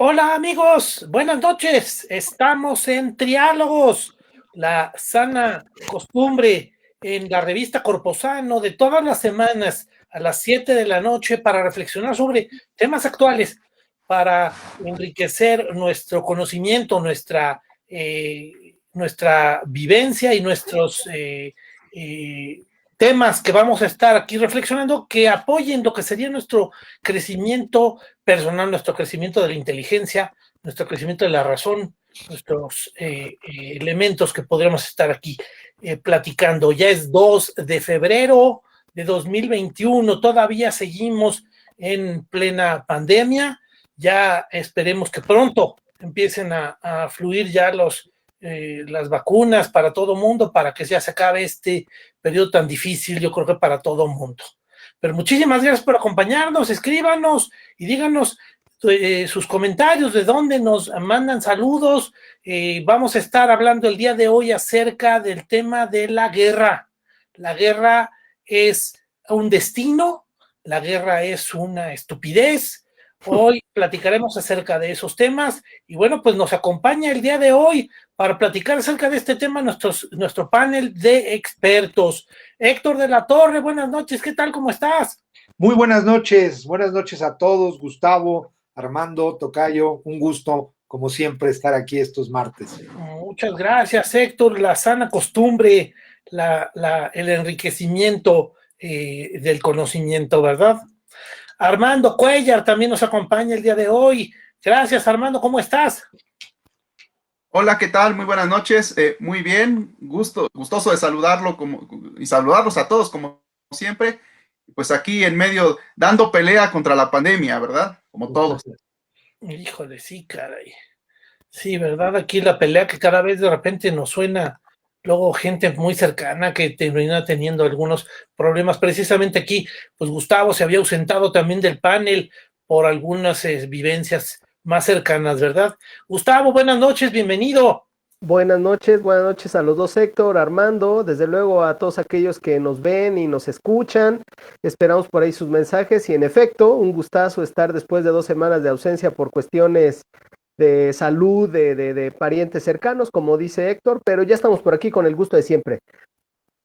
Hola amigos, buenas noches. Estamos en Triálogos, la sana costumbre en la revista Corposano de todas las semanas a las 7 de la noche para reflexionar sobre temas actuales, para enriquecer nuestro conocimiento, nuestra vivencia y nuestros temas que vamos a estar aquí reflexionando que apoyen lo que sería nuestro crecimiento personal, nuestro crecimiento de la inteligencia, nuestro crecimiento de la razón, nuestros elementos que podríamos estar aquí platicando. Ya es 2 de febrero de 2021, todavía seguimos en plena pandemia, ya esperemos que pronto empiecen a fluir ya las vacunas para todo mundo, para que ya se acabe este periodo tan difícil, yo creo que para todo mundo. Pero muchísimas gracias por acompañarnos, escríbanos y díganos sus comentarios, de dónde nos mandan saludos. Vamos a estar hablando el día de hoy acerca del tema de la guerra. La guerra es un destino, la guerra es una estupidez. Hoy platicaremos acerca de esos temas y bueno, pues nos acompaña el día de hoy para platicar acerca de este tema nuestro panel de expertos. Héctor de la Torre, buenas noches, ¿qué tal? ¿Cómo estás? Muy buenas noches a todos, Gustavo, Armando, Tocayo, un gusto, como siempre, estar aquí estos martes. Muchas gracias, Héctor. La sana costumbre, el enriquecimiento del conocimiento, ¿verdad? Armando Cuellar también nos acompaña el día de hoy. Gracias, Armando, ¿cómo estás? Hola, ¿qué tal? Muy buenas noches. Muy bien, gustoso de saludarlo y saludarlos a todos como siempre. Pues aquí en medio, dando pelea contra la pandemia, ¿verdad? Como todos. Híjole, sí, caray. Sí, ¿verdad? Aquí la pelea que cada vez de repente nos suena, luego gente muy cercana que termina teniendo algunos problemas. Precisamente aquí, pues Gustavo se había ausentado también del panel por algunas vivencias más cercanas, ¿verdad? Gustavo, buenas noches, bienvenido. Buenas noches a los dos, Héctor, Armando, desde luego a todos aquellos que nos ven y nos escuchan. Esperamos por ahí sus mensajes y en efecto, un gustazo estar después de 2 semanas de ausencia por cuestiones de salud, de parientes cercanos, como dice Héctor, pero ya estamos por aquí con el gusto de siempre.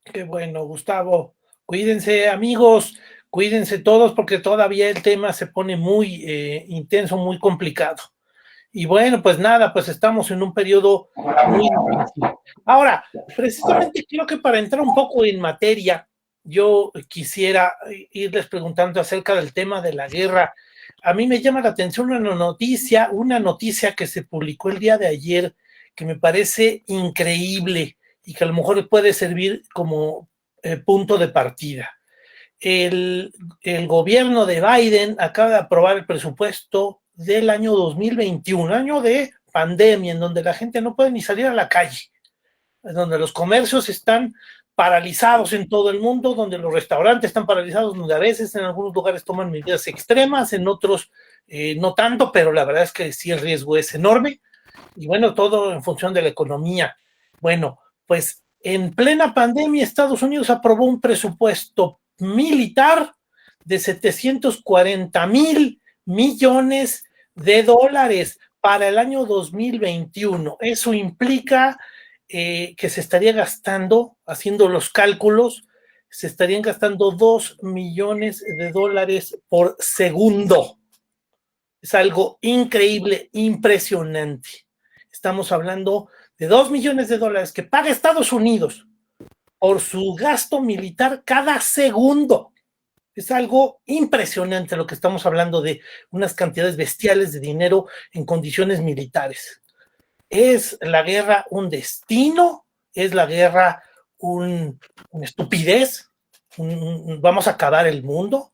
Qué bueno, Gustavo. Cuídense, amigos, cuídense todos porque todavía el tema se pone muy intenso, muy complicado. Y bueno, pues nada, pues estamos en un periodo muy difícil. Ahora, precisamente creo que para entrar un poco en materia, yo quisiera irles preguntando acerca del tema de la guerra. A mí me llama la atención una noticia que se publicó el día de ayer, que me parece increíble y que a lo mejor puede servir como punto de partida. El, el gobierno de Biden acaba de aprobar el presupuesto del año 2021, año de pandemia, en donde la gente no puede ni salir a la calle, en donde los comercios están paralizados en todo el mundo, donde los restaurantes están paralizados, donde a veces en algunos lugares toman medidas extremas, en otros no tanto, pero la verdad es que sí el riesgo es enorme. Y bueno, todo en función de la economía. Bueno, pues en plena pandemia Estados Unidos aprobó un presupuesto militar de 740,000 millones de dólares para el año 2021. Eso implica que se estaría gastando, haciendo los cálculos, se estarían gastando 2 millones de dólares por segundo. Es algo increíble, impresionante. Estamos hablando de 2 millones de dólares que paga Estados Unidos por su gasto militar cada segundo. Es algo impresionante lo que estamos hablando de unas cantidades bestiales de dinero en condiciones militares. ¿Es la guerra un destino? ¿Es la guerra una estupidez? ¿Vamos a acabar el mundo?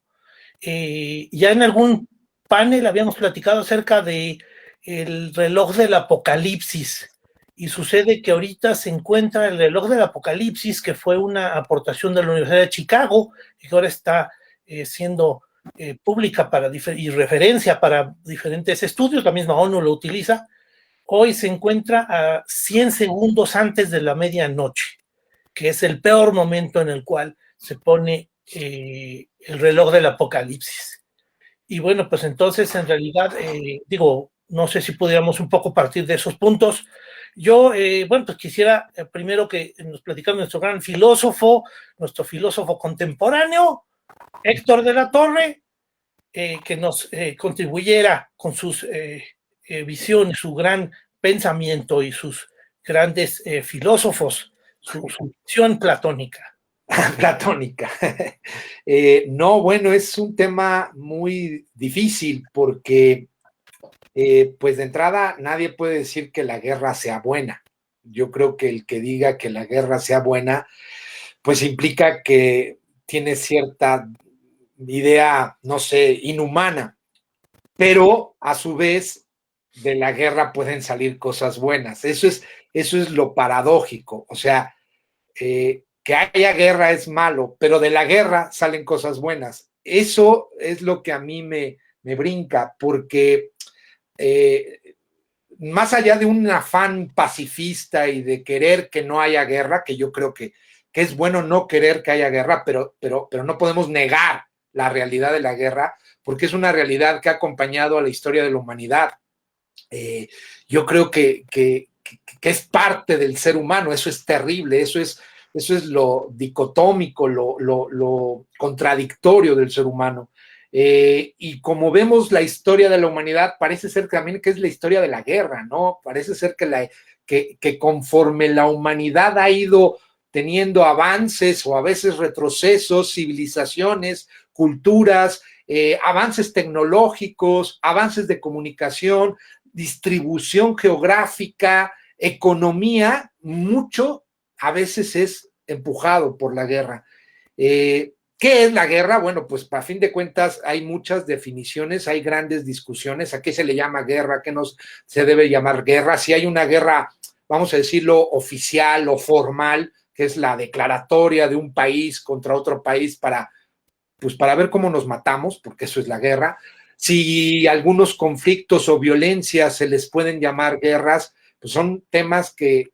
Ya en algún panel habíamos platicado acerca de el reloj del apocalipsis y sucede que ahorita se encuentra el reloj del apocalipsis, que fue una aportación de la Universidad de Chicago y que ahora está siendo pública y referencia para diferentes estudios, la misma ONU lo utiliza. Hoy se encuentra a 100 segundos antes de la medianoche, que es el peor momento en el cual se pone el reloj del apocalipsis. Y bueno, pues entonces en realidad, No sé si podríamos un poco partir de esos puntos. Yo, bueno, pues quisiera primero que nos platicara nuestro gran filósofo, nuestro filósofo contemporáneo, Héctor de la Torre, que nos contribuyera con sus visiones, su gran pensamiento y sus grandes filósofos, su visión platónica. Platónica. No, bueno, es un tema muy difícil porque, pues de entrada, nadie puede decir que la guerra sea buena. Yo creo que el que diga que la guerra sea buena, pues implica que tiene cierta idea, no sé, inhumana, pero a su vez de la guerra pueden salir cosas buenas. Eso es lo paradójico. O sea, que haya guerra es malo, pero de la guerra salen cosas buenas. Eso es lo que a mí me brinca, porque más allá de un afán pacifista y de querer que no haya guerra, que yo creo que es bueno no querer que haya guerra, pero no podemos negar la realidad de la guerra, porque es una realidad que ha acompañado a la historia de la humanidad. Yo creo que es parte del ser humano, eso es terrible, eso es lo dicotómico, lo contradictorio del ser humano. Y como vemos la historia de la humanidad, parece ser también que es la historia de la guerra, ¿no? Parece ser que conforme la humanidad ha ido teniendo avances o a veces retrocesos, civilizaciones, culturas, avances tecnológicos, avances de comunicación, distribución geográfica, economía, mucho a veces es empujado por la guerra. ¿Qué es la guerra? Bueno, pues a fin de cuentas hay muchas definiciones, hay grandes discusiones. ¿A qué se le llama guerra? ¿A qué no se debe llamar guerra? Si hay una guerra, vamos a decirlo, oficial o formal, que es la declaratoria de un país contra otro país para ver cómo nos matamos, porque eso es la guerra. Si algunos conflictos o violencias se les pueden llamar guerras, pues son temas que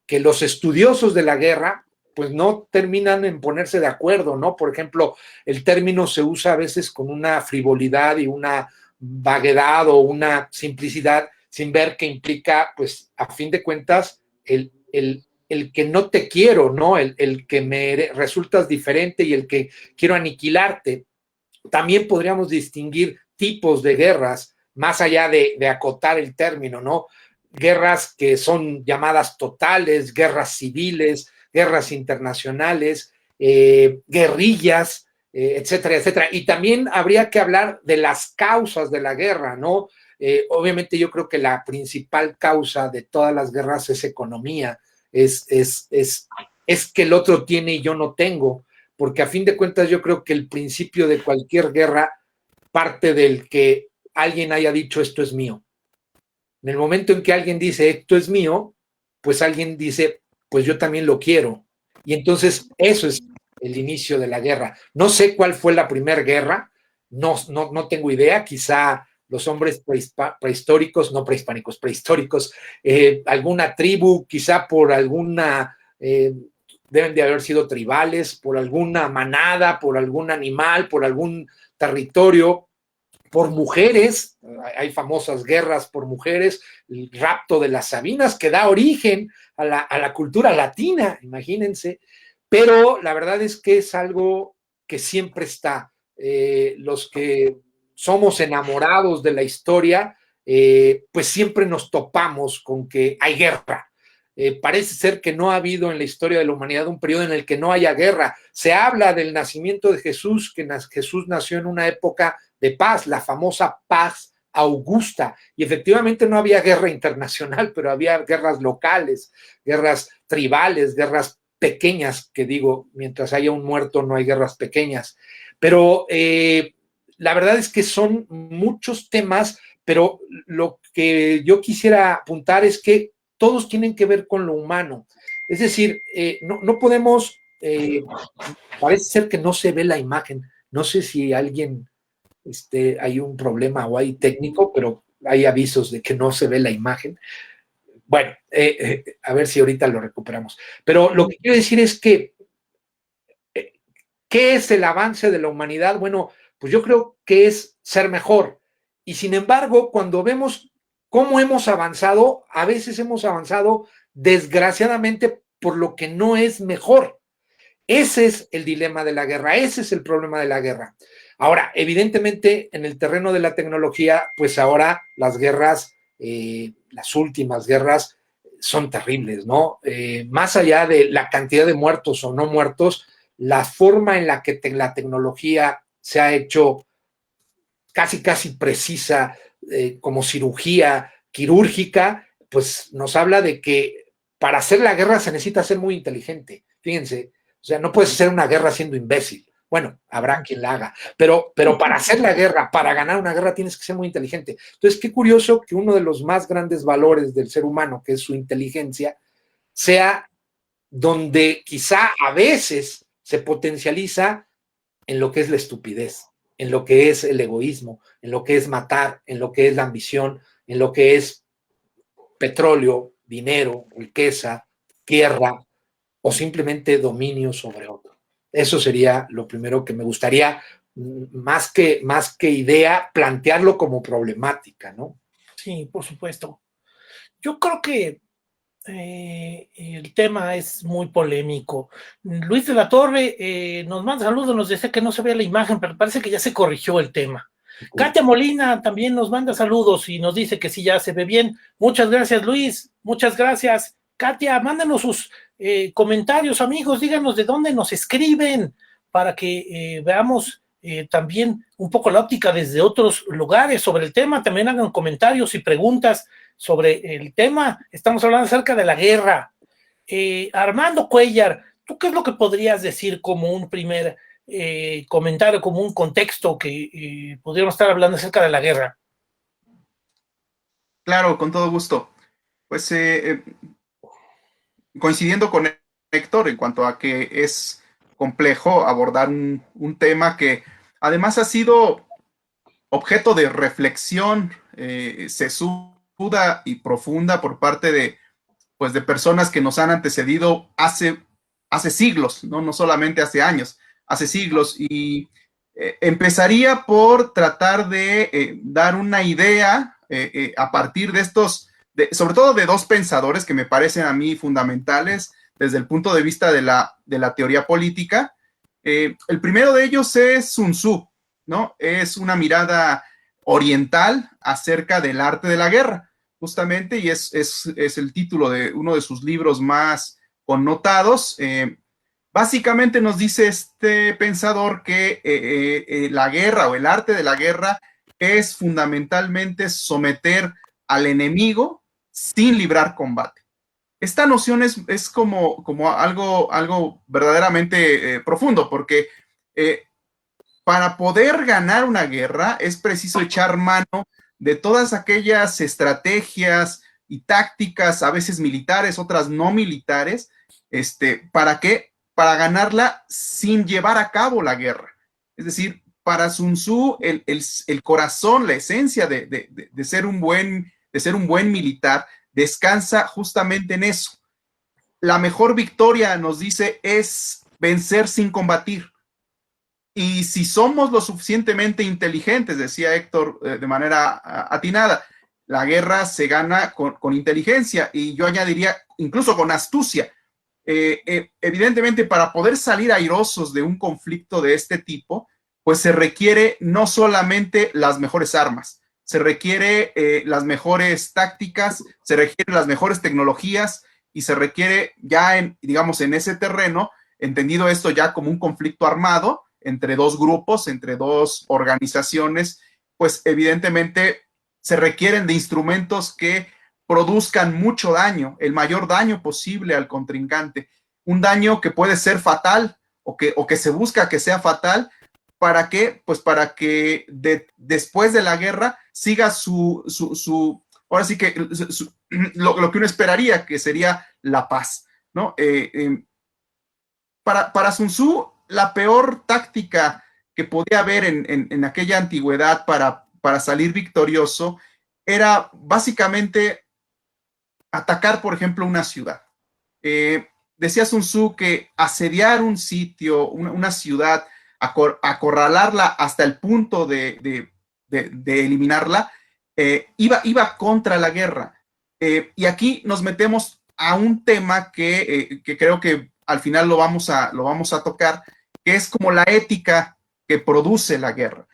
los estudiosos de la guerra pues no terminan en ponerse de acuerdo, ¿no? Por ejemplo, el término se usa a veces con una frivolidad y una vaguedad o una simplicidad sin ver que implica, pues, a fin de cuentas, el que no te quiero, ¿no? El que me resultas diferente y el que quiero aniquilarte. También podríamos distinguir tipos de guerras, más allá de acotar el término, ¿no? Guerras que son llamadas totales, guerras civiles, guerras internacionales, guerrillas, etcétera, etcétera. Y también habría que hablar de las causas de la guerra, ¿no? Obviamente yo creo que la principal causa de todas las guerras es economía, es que el otro tiene y yo no tengo, porque a fin de cuentas yo creo que el principio de cualquier guerra parte del que alguien haya dicho esto es mío. En el momento en que alguien dice esto es mío, pues alguien dice pues yo también lo quiero. Y entonces eso es el inicio de la guerra. No sé cuál fue la primera guerra, no tengo idea, quizá los hombres prehistóricos, no prehispánicos, prehistóricos, alguna tribu, quizá por alguna, deben de haber sido tribales, por alguna manada, por algún animal, por algún territorio, por mujeres, hay famosas guerras por mujeres, el rapto de las Sabinas que da origen a la cultura latina, imagínense, pero la verdad es que es algo que siempre está. Los que somos enamorados de la historia, pues siempre nos topamos con que hay guerra. Parece ser que no ha habido en la historia de la humanidad un periodo en el que no haya guerra. Se habla del nacimiento de Jesús, que Jesús nació en una época de paz, la famosa paz augusta, y efectivamente no había guerra internacional, pero había guerras locales, guerras tribales, guerras pequeñas, que digo, mientras haya un muerto no hay guerras pequeñas, pero la verdad es que son muchos temas, pero lo que yo quisiera apuntar es que todos tienen que ver con lo humano, es decir, no podemos, parece ser que no se ve la imagen, no sé si alguien hay un problema o hay técnico, pero hay avisos de que no se ve la imagen. Bueno, a ver si ahorita lo recuperamos. Pero lo que quiero decir es que, ¿qué es el avance de la humanidad? Bueno, pues yo creo que es ser mejor. Y sin embargo, cuando vemos ¿Cómo hemos avanzado? A veces hemos avanzado desgraciadamente por lo que no es mejor. Ese es el dilema de la guerra, ese es el problema de la guerra. Ahora, evidentemente, en el terreno de la tecnología, pues ahora las guerras, las últimas guerras, son terribles, ¿no? Más allá de la cantidad de muertos o no muertos, la forma en la que la tecnología se ha hecho casi precisa, como cirugía quirúrgica, pues nos habla de que para hacer la guerra se necesita ser muy inteligente. Fíjense, o sea, no puedes hacer una guerra siendo imbécil. Bueno, habrá quien la haga, pero para hacer la guerra, para ganar una guerra, tienes que ser muy inteligente. Entonces, qué curioso que uno de los más grandes valores del ser humano, que es su inteligencia, sea donde quizá a veces se potencializa en lo que es la estupidez, en lo que es el egoísmo, en lo que es matar, en lo que es la ambición, en lo que es petróleo, dinero, riqueza, tierra o simplemente dominio sobre otro. Eso sería lo primero que me gustaría, más que idea, plantearlo como problemática, ¿no? Sí, por supuesto. Yo creo que el tema es muy polémico. Luis de la Torre nos manda saludos, nos dice que no se ve la imagen, pero parece que ya se corrigió el tema. Katia Molina también nos manda saludos y nos dice que sí, ya se ve bien. Muchas gracias, Luis. Muchas gracias. Katia, mándenos sus comentarios, amigos. Díganos de dónde nos escriben para que veamos también un poco la óptica desde otros lugares sobre el tema. También hagan comentarios y preguntas sobre el tema. Estamos hablando acerca de la guerra. Armando Cuellar, ¿tú qué es lo que podrías decir como un primer comentario, como un contexto que podríamos estar hablando acerca de la guerra? Claro, con todo gusto. Pues coincidiendo con Héctor en cuanto a que es complejo abordar un tema que además ha sido objeto de reflexión sesuda y profunda por parte pues, de personas que nos han antecedido hace siglos, ¿no? No solamente hace años, hace siglos. Y empezaría por tratar de dar una idea a partir de estos, sobre todo de dos pensadores que me parecen a mí fundamentales desde el punto de vista de la teoría política. El primero de ellos es Sun Tzu, ¿no? Es una mirada oriental acerca del arte de la guerra, justamente, y es el título de uno de sus libros más connotados. Básicamente nos dice este pensador que la guerra o el arte de la guerra es fundamentalmente someter al enemigo sin librar combate. Esta noción es como algo verdaderamente profundo, porque para poder ganar una guerra es preciso echar mano de todas aquellas estrategias y tácticas, a veces militares, otras no militares, ¿para qué? Para ganarla sin llevar a cabo la guerra. Es decir, para Sun Tzu, el corazón, la esencia de ser un buen militar, descansa justamente en eso. La mejor victoria, nos dice, es vencer sin combatir. Y si somos lo suficientemente inteligentes, decía Héctor de manera atinada, la guerra se gana con inteligencia, y yo añadiría incluso con astucia. Evidentemente, para poder salir airosos de un conflicto de este tipo, pues se requiere no solamente las mejores armas, se requiere las mejores tácticas, se requieren las mejores tecnologías, y se requiere ya, digamos, en ese terreno, entendido esto ya como un conflicto armado entre dos grupos, entre dos organizaciones, pues evidentemente se requieren de instrumentos que produzcan mucho daño, el mayor daño posible al contrincante, un daño que puede ser fatal o que se busca que sea fatal. ¿Para qué? Pues para que después de la guerra siga ahora sí que lo que uno esperaría, que sería la paz, ¿no? Para Sun Tzu, la peor táctica que podía haber en aquella antigüedad para salir victorioso era básicamente atacar, por ejemplo, una ciudad. Decía Sun Tzu que asediar un sitio, una ciudad, acorralarla hasta el punto de eliminarla, iba contra la guerra. Y aquí nos metemos a un tema que creo que al final lo vamos a tocar, que es como la ética que produce la guerra.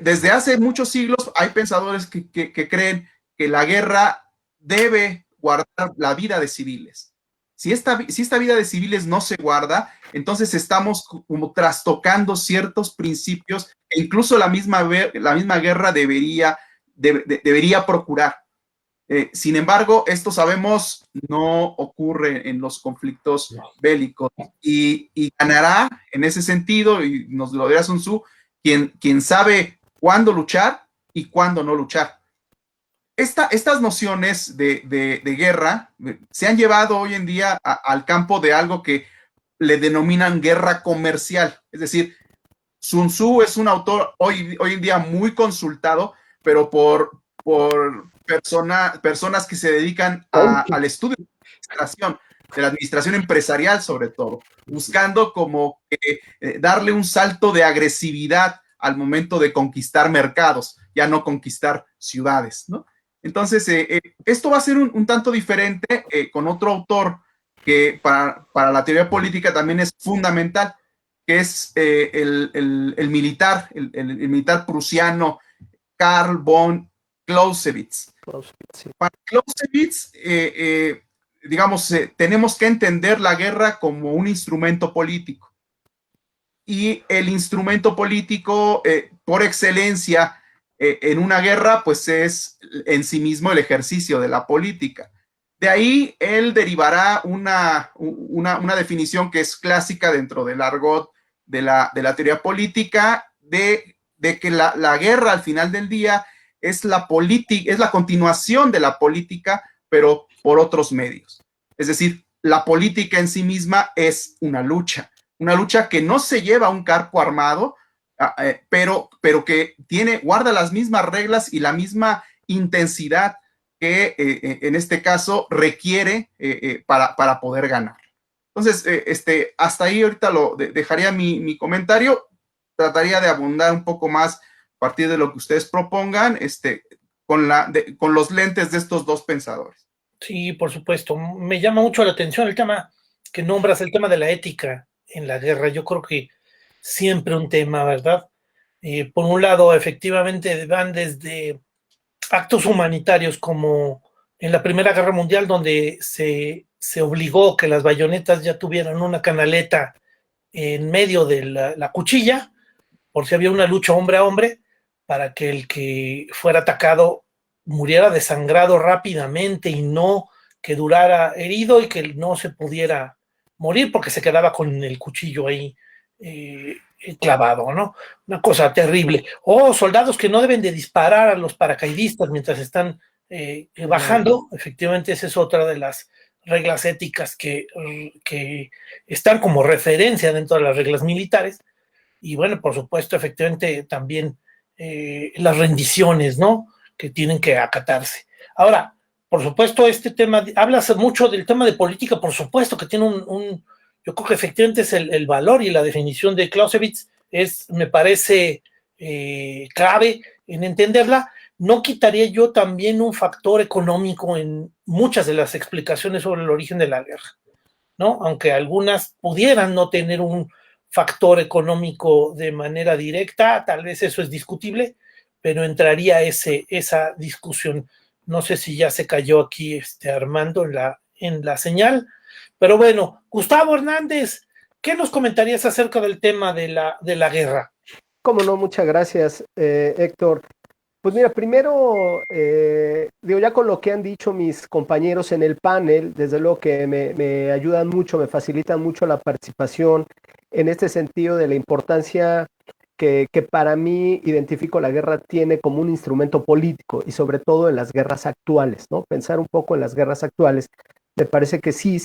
Desde hace muchos siglos hay pensadores que creen que la guerra debe guardar la vida de civiles. Si esta vida de civiles no se guarda, entonces estamos como trastocando ciertos principios que incluso la misma guerra debería procurar. Sin embargo, esto sabemos no ocurre en los conflictos bélicos y ganará en ese sentido, y nos lo dirá Sun Tzu, quien sabe cuándo luchar y cuándo no luchar. Estas nociones de guerra se han llevado hoy en día al campo de algo que le denominan guerra comercial. Es decir, Sun Tzu es un autor hoy en día muy consultado, pero por personas que se dedican al estudio de la administración empresarial sobre todo, buscando como darle un salto de agresividad al momento de conquistar mercados, ya no conquistar ciudades, ¿no? Entonces, esto va a ser un tanto diferente con otro autor que para la teoría política también es fundamental, que es el militar prusiano Karl von Clausewitz. Sí. Para Clausewitz, digamos, tenemos que entender la guerra como un instrumento político. Y el instrumento político, por excelencia, en una guerra, pues es en sí mismo el ejercicio de la política. De ahí él derivará una definición que es clásica dentro del argot de la teoría política, de que la guerra al final del día es la continuación de la política, pero por otros medios. Es decir, la política en sí misma es una lucha que no se lleva a un carpo armado, pero que guarda las mismas reglas y la misma intensidad que en este caso requiere para poder ganar. Entonces, hasta ahí ahorita dejaría mi comentario. Trataría de abundar un poco más a partir de lo que ustedes propongan, con los lentes de estos dos pensadores. Sí, por supuesto. Me llama mucho la atención el tema que nombras, el tema de la ética en la guerra. Yo creo que siempre un tema, ¿verdad? Por un lado, efectivamente, van desde actos humanitarios como en la Primera Guerra Mundial, donde se obligó que las bayonetas ya tuvieran una canaleta en medio de la cuchilla, por si había una lucha hombre a hombre, para que el que fuera atacado muriera desangrado rápidamente y no que durara herido y que no se pudiera morir porque se quedaba con el cuchillo ahí clavado, ¿no? Una cosa terrible. O soldados que no deben de disparar a los paracaidistas mientras están bajando. Efectivamente, esa es otra de las reglas éticas que están como referencia dentro de las reglas militares. Y bueno, por supuesto, efectivamente, también las rendiciones, ¿no? Que tienen que acatarse. Ahora, por supuesto, este tema, hablas mucho del tema de política, por supuesto que tiene yo creo que efectivamente es el valor y la definición de Clausewitz me parece clave en entenderla. No quitaría yo también un factor económico en muchas de las explicaciones sobre el origen de la guerra, ¿no? Aunque algunas pudieran no tener un factor económico de manera directa, tal vez eso es discutible, pero entraría esa discusión. No sé si ya se cayó aquí Armando en la señal, pero bueno, Gustavo Hernández, ¿qué nos comentarías acerca del tema de la guerra? Cómo no, muchas gracias, Héctor. Pues mira, primero, digo, ya con lo que han dicho mis compañeros en el panel, desde luego que me ayudan mucho, me facilitan mucho la participación en este sentido de la importancia que para mí identifico la guerra tiene como un instrumento político y sobre todo en las guerras actuales, ¿no? Pensar un poco en las guerras actuales. Me parece que sí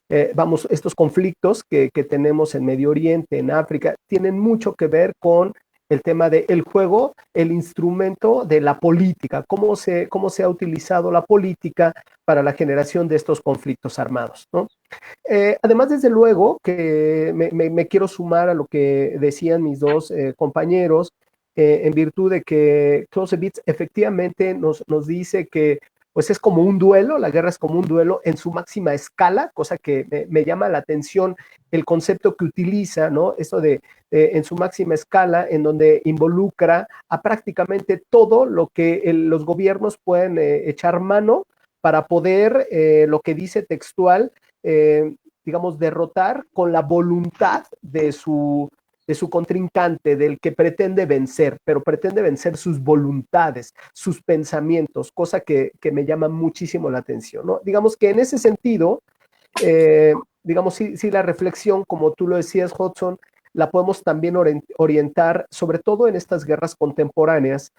estos conflictos que tenemos en Medio Oriente, en África, tienen mucho que ver con el tema del juego, el instrumento de la política, cómo se ha utilizado la política para la generación de estos conflictos armados, ¿no? Además, desde luego, que me quiero sumar a lo que decían mis dos compañeros, en virtud de que Clausewitz efectivamente nos dice que pues es como un duelo, la guerra es como un duelo en su máxima escala, cosa que me llama la atención el concepto que utiliza, ¿no? Esto de en su máxima escala, en donde involucra a prácticamente todo lo que los gobiernos pueden echar mano para poder, lo que dice textual, digamos, derrotar con la voluntad de su contrincante, del que pretende vencer, pero pretende vencer sus voluntades, sus pensamientos, cosa que me llama muchísimo la atención, ¿no? Digamos que en ese sentido, digamos, sí, la reflexión, como tú lo decías, Hudson, la podemos también orientar, sobre todo en estas guerras contemporáneas,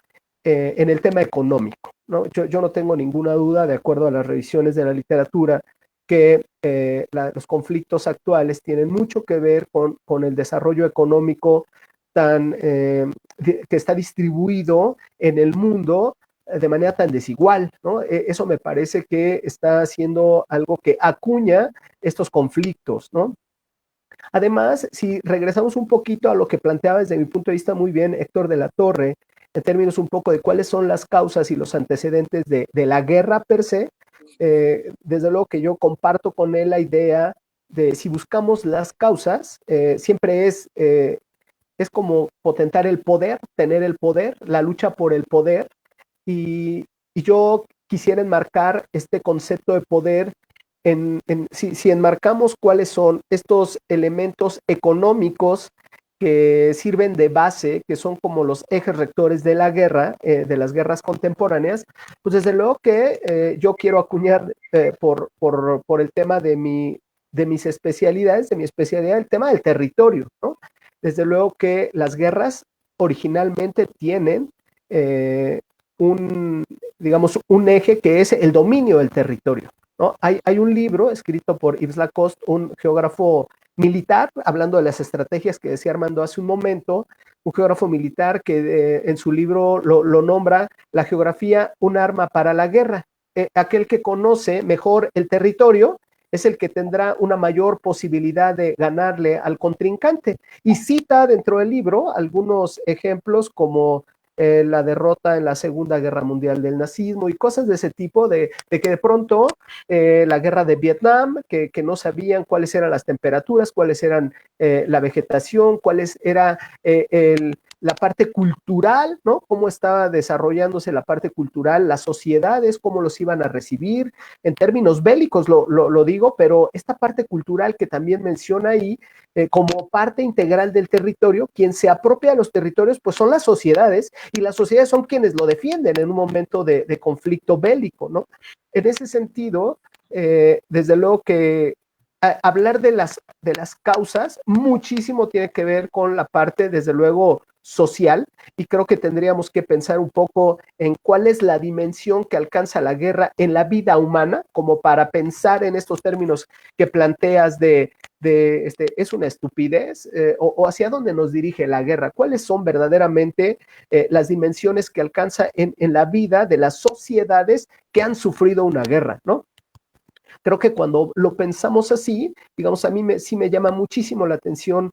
en el tema económico, ¿no? Yo no tengo ninguna duda, de acuerdo a las revisiones de la literatura, que los conflictos actuales tienen mucho que ver con el desarrollo económico que está distribuido en el mundo de manera tan desigual, ¿no? Eso me parece que está haciendo algo que acuña estos conflictos, ¿no? Además, si regresamos un poquito a lo que planteaba desde mi punto de vista muy bien Héctor de la Torre, en términos un poco de cuáles son las causas y los antecedentes de la guerra per se, desde luego que yo comparto con él la idea de si buscamos las causas, siempre es como potentar el poder, tener el poder, la lucha por el poder, y yo quisiera enmarcar este concepto de poder si enmarcamos cuáles son estos elementos económicos que sirven de base, que son como los ejes rectores de la guerra, de las guerras contemporáneas, pues desde luego que yo quiero acuñar por el tema de mis especialidades, de mi especialidad, el tema del territorio, ¿no? Desde luego que las guerras originalmente tienen digamos, un eje que es el dominio del territorio, ¿no? Hay un libro escrito por Yves Lacoste, un geógrafo militar, hablando de las estrategias que decía Armando hace un momento, un geógrafo militar que en su libro lo nombra la geografía un arma para la guerra. Aquel que conoce mejor el territorio es el que tendrá una mayor posibilidad de ganarle al contrincante. Y cita dentro del libro algunos ejemplos como la derrota en la Segunda Guerra Mundial del nazismo y cosas de ese tipo, de que de pronto la guerra de Vietnam, que no sabían cuáles eran las temperaturas, cuáles eran la vegetación, cuáles era la parte cultural, ¿no? Cómo estaba desarrollándose la parte cultural, las sociedades, cómo los iban a recibir, en términos bélicos lo digo, pero esta parte cultural que también menciona ahí, como parte integral del territorio, quien se apropia de los territorios, pues son las sociedades, y las sociedades son quienes lo defienden en un momento de conflicto bélico, ¿no? En ese sentido, desde luego que hablar de las causas muchísimo tiene que ver con la parte, desde luego, social, y creo que tendríamos que pensar un poco en cuál es la dimensión que alcanza la guerra en la vida humana, como para pensar en estos términos que planteas es una estupidez, o hacia dónde nos dirige la guerra, cuáles son verdaderamente las dimensiones que alcanza en la vida de las sociedades que han sufrido una guerra, ¿no? Creo que cuando lo pensamos así, digamos, a mí sí me llama muchísimo la atención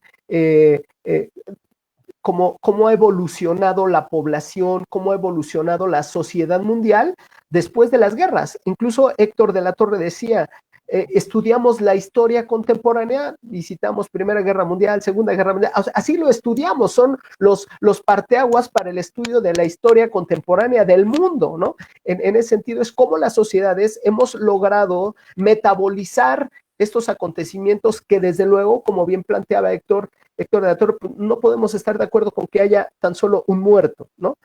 cómo ha evolucionado la población, cómo ha evolucionado la sociedad mundial después de las guerras. Incluso Héctor de la Torre decía, estudiamos la historia contemporánea, visitamos Primera Guerra Mundial, Segunda Guerra Mundial, o sea, así lo estudiamos, son los parteaguas para el estudio de la historia contemporánea del mundo, ¿no? En ese sentido, es como las sociedades hemos logrado metabolizar estos acontecimientos que, desde luego, como bien planteaba Héctor de la Torre, no podemos estar de acuerdo con que haya tan solo un muerto, ¿no?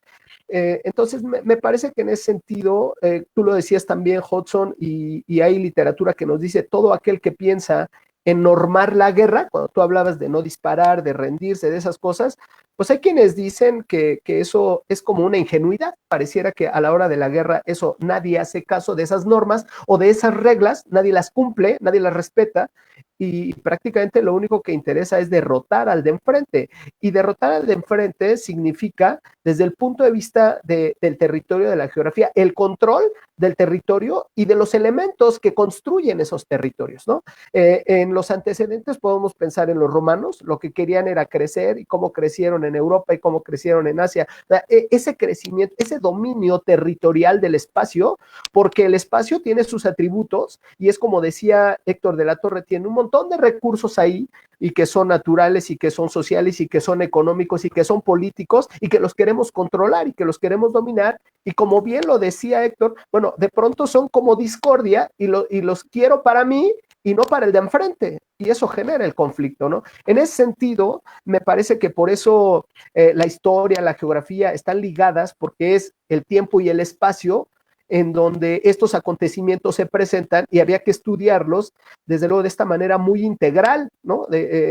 Entonces, me parece que en ese sentido, tú lo decías también, Hudson, y hay literatura que nos dice todo aquel que piensa en normar la guerra, cuando tú hablabas de no disparar, de rendirse, de esas cosas, pues hay quienes dicen que eso es como una ingenuidad, pareciera que a la hora de la guerra eso nadie hace caso de esas normas o de esas reglas, nadie las cumple, nadie las respeta, y prácticamente lo único que interesa es derrotar al de enfrente, y derrotar al de enfrente significa, desde el punto de vista del territorio, de la geografía, el control del territorio y de los elementos que construyen esos territorios, ¿no? En los antecedentes podemos pensar en los romanos, lo que querían era crecer, y cómo crecieron crecieron en Europa y cómo crecieron en Asia. O sea, ese crecimiento, ese dominio territorial del espacio, porque el espacio tiene sus atributos y es como decía Héctor de la Torre, tiene un montón de recursos ahí y que son naturales y que son sociales y que son económicos y que son políticos y que los queremos controlar y que los queremos dominar. Y como bien lo decía Héctor, bueno, de pronto son como discordia y los quiero para mí y no para el de enfrente. Y eso genera el conflicto, ¿no? En ese sentido, me parece que por eso la historia, la geografía están ligadas, porque es el tiempo y el espacio en donde estos acontecimientos se presentan y había que estudiarlos, desde luego, de esta manera muy integral, ¿no?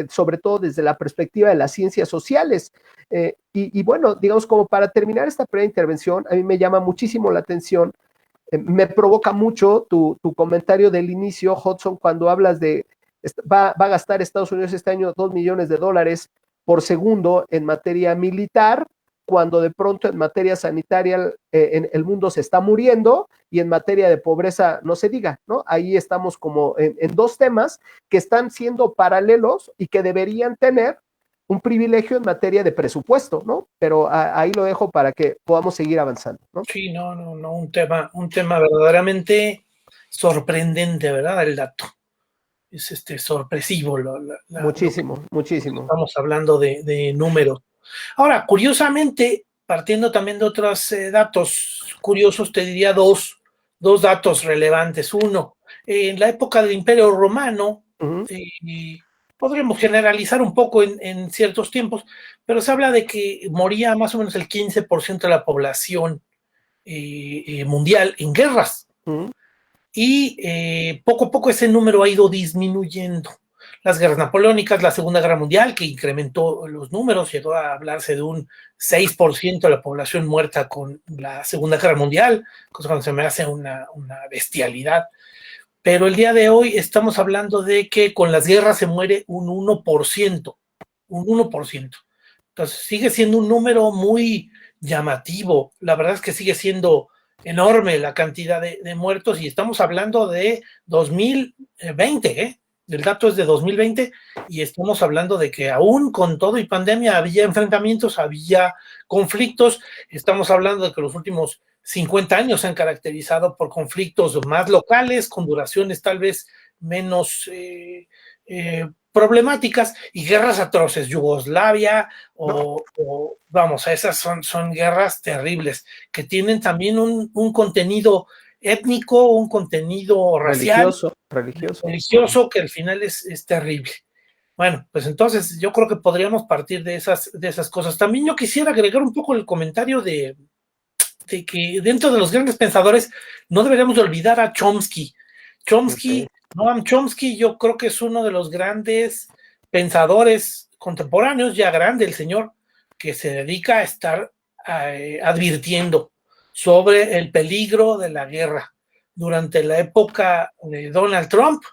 Sobre todo desde la perspectiva de las ciencias sociales. Y bueno, digamos, como para terminar esta primera intervención, a mí me llama muchísimo la atención, me provoca mucho tu comentario del inicio, Hudson, cuando hablas de va a gastar Estados Unidos este año $2 millones por segundo en materia militar, cuando de pronto en materia sanitaria el mundo se está muriendo y en materia de pobreza no se diga, ¿no? Ahí estamos como en dos temas que están siendo paralelos y que deberían tener un privilegio en materia de presupuesto, ¿no? Pero ahí lo dejo para que podamos seguir avanzando, ¿no? Sí, no, un tema verdaderamente sorprendente, ¿verdad? El dato. Es sorpresivo. Muchísimo. Estamos hablando de números. Ahora, curiosamente, partiendo también de otros datos curiosos, te diría dos datos relevantes. Uno, en la época del Imperio Romano, podremos generalizar un poco en ciertos tiempos, pero se habla de que moría más o menos el 15% de la población mundial en guerras. Y poco a poco ese número ha ido disminuyendo. Las guerras napoleónicas, la Segunda Guerra Mundial, que incrementó los números, llegó a hablarse de un 6% de la población muerta con la Segunda Guerra Mundial, cosa que se me hace una bestialidad. Pero el día de hoy estamos hablando de que con las guerras se muere un 1%. Entonces sigue siendo un número muy llamativo. La verdad es que sigue siendo enorme la cantidad de muertos y estamos hablando de 2020, el dato es de 2020 y estamos hablando de que aún con todo y pandemia había enfrentamientos, había conflictos. Estamos hablando de que los últimos 50 años se han caracterizado por conflictos más locales, con duraciones tal vez menos problemáticas y guerras atroces. Yugoslavia vamos, esas son guerras terribles que tienen también un contenido étnico, un contenido racial, religioso que al final es terrible. Bueno, pues entonces yo creo que podríamos partir de esas cosas. También yo quisiera agregar un poco el comentario de que dentro de los grandes pensadores no deberíamos de olvidar a Chomsky. Noam Chomsky yo creo que es uno de los grandes pensadores contemporáneos, ya grande el señor, que se dedica a estar advirtiendo sobre el peligro de la guerra. Durante la época de Donald Trump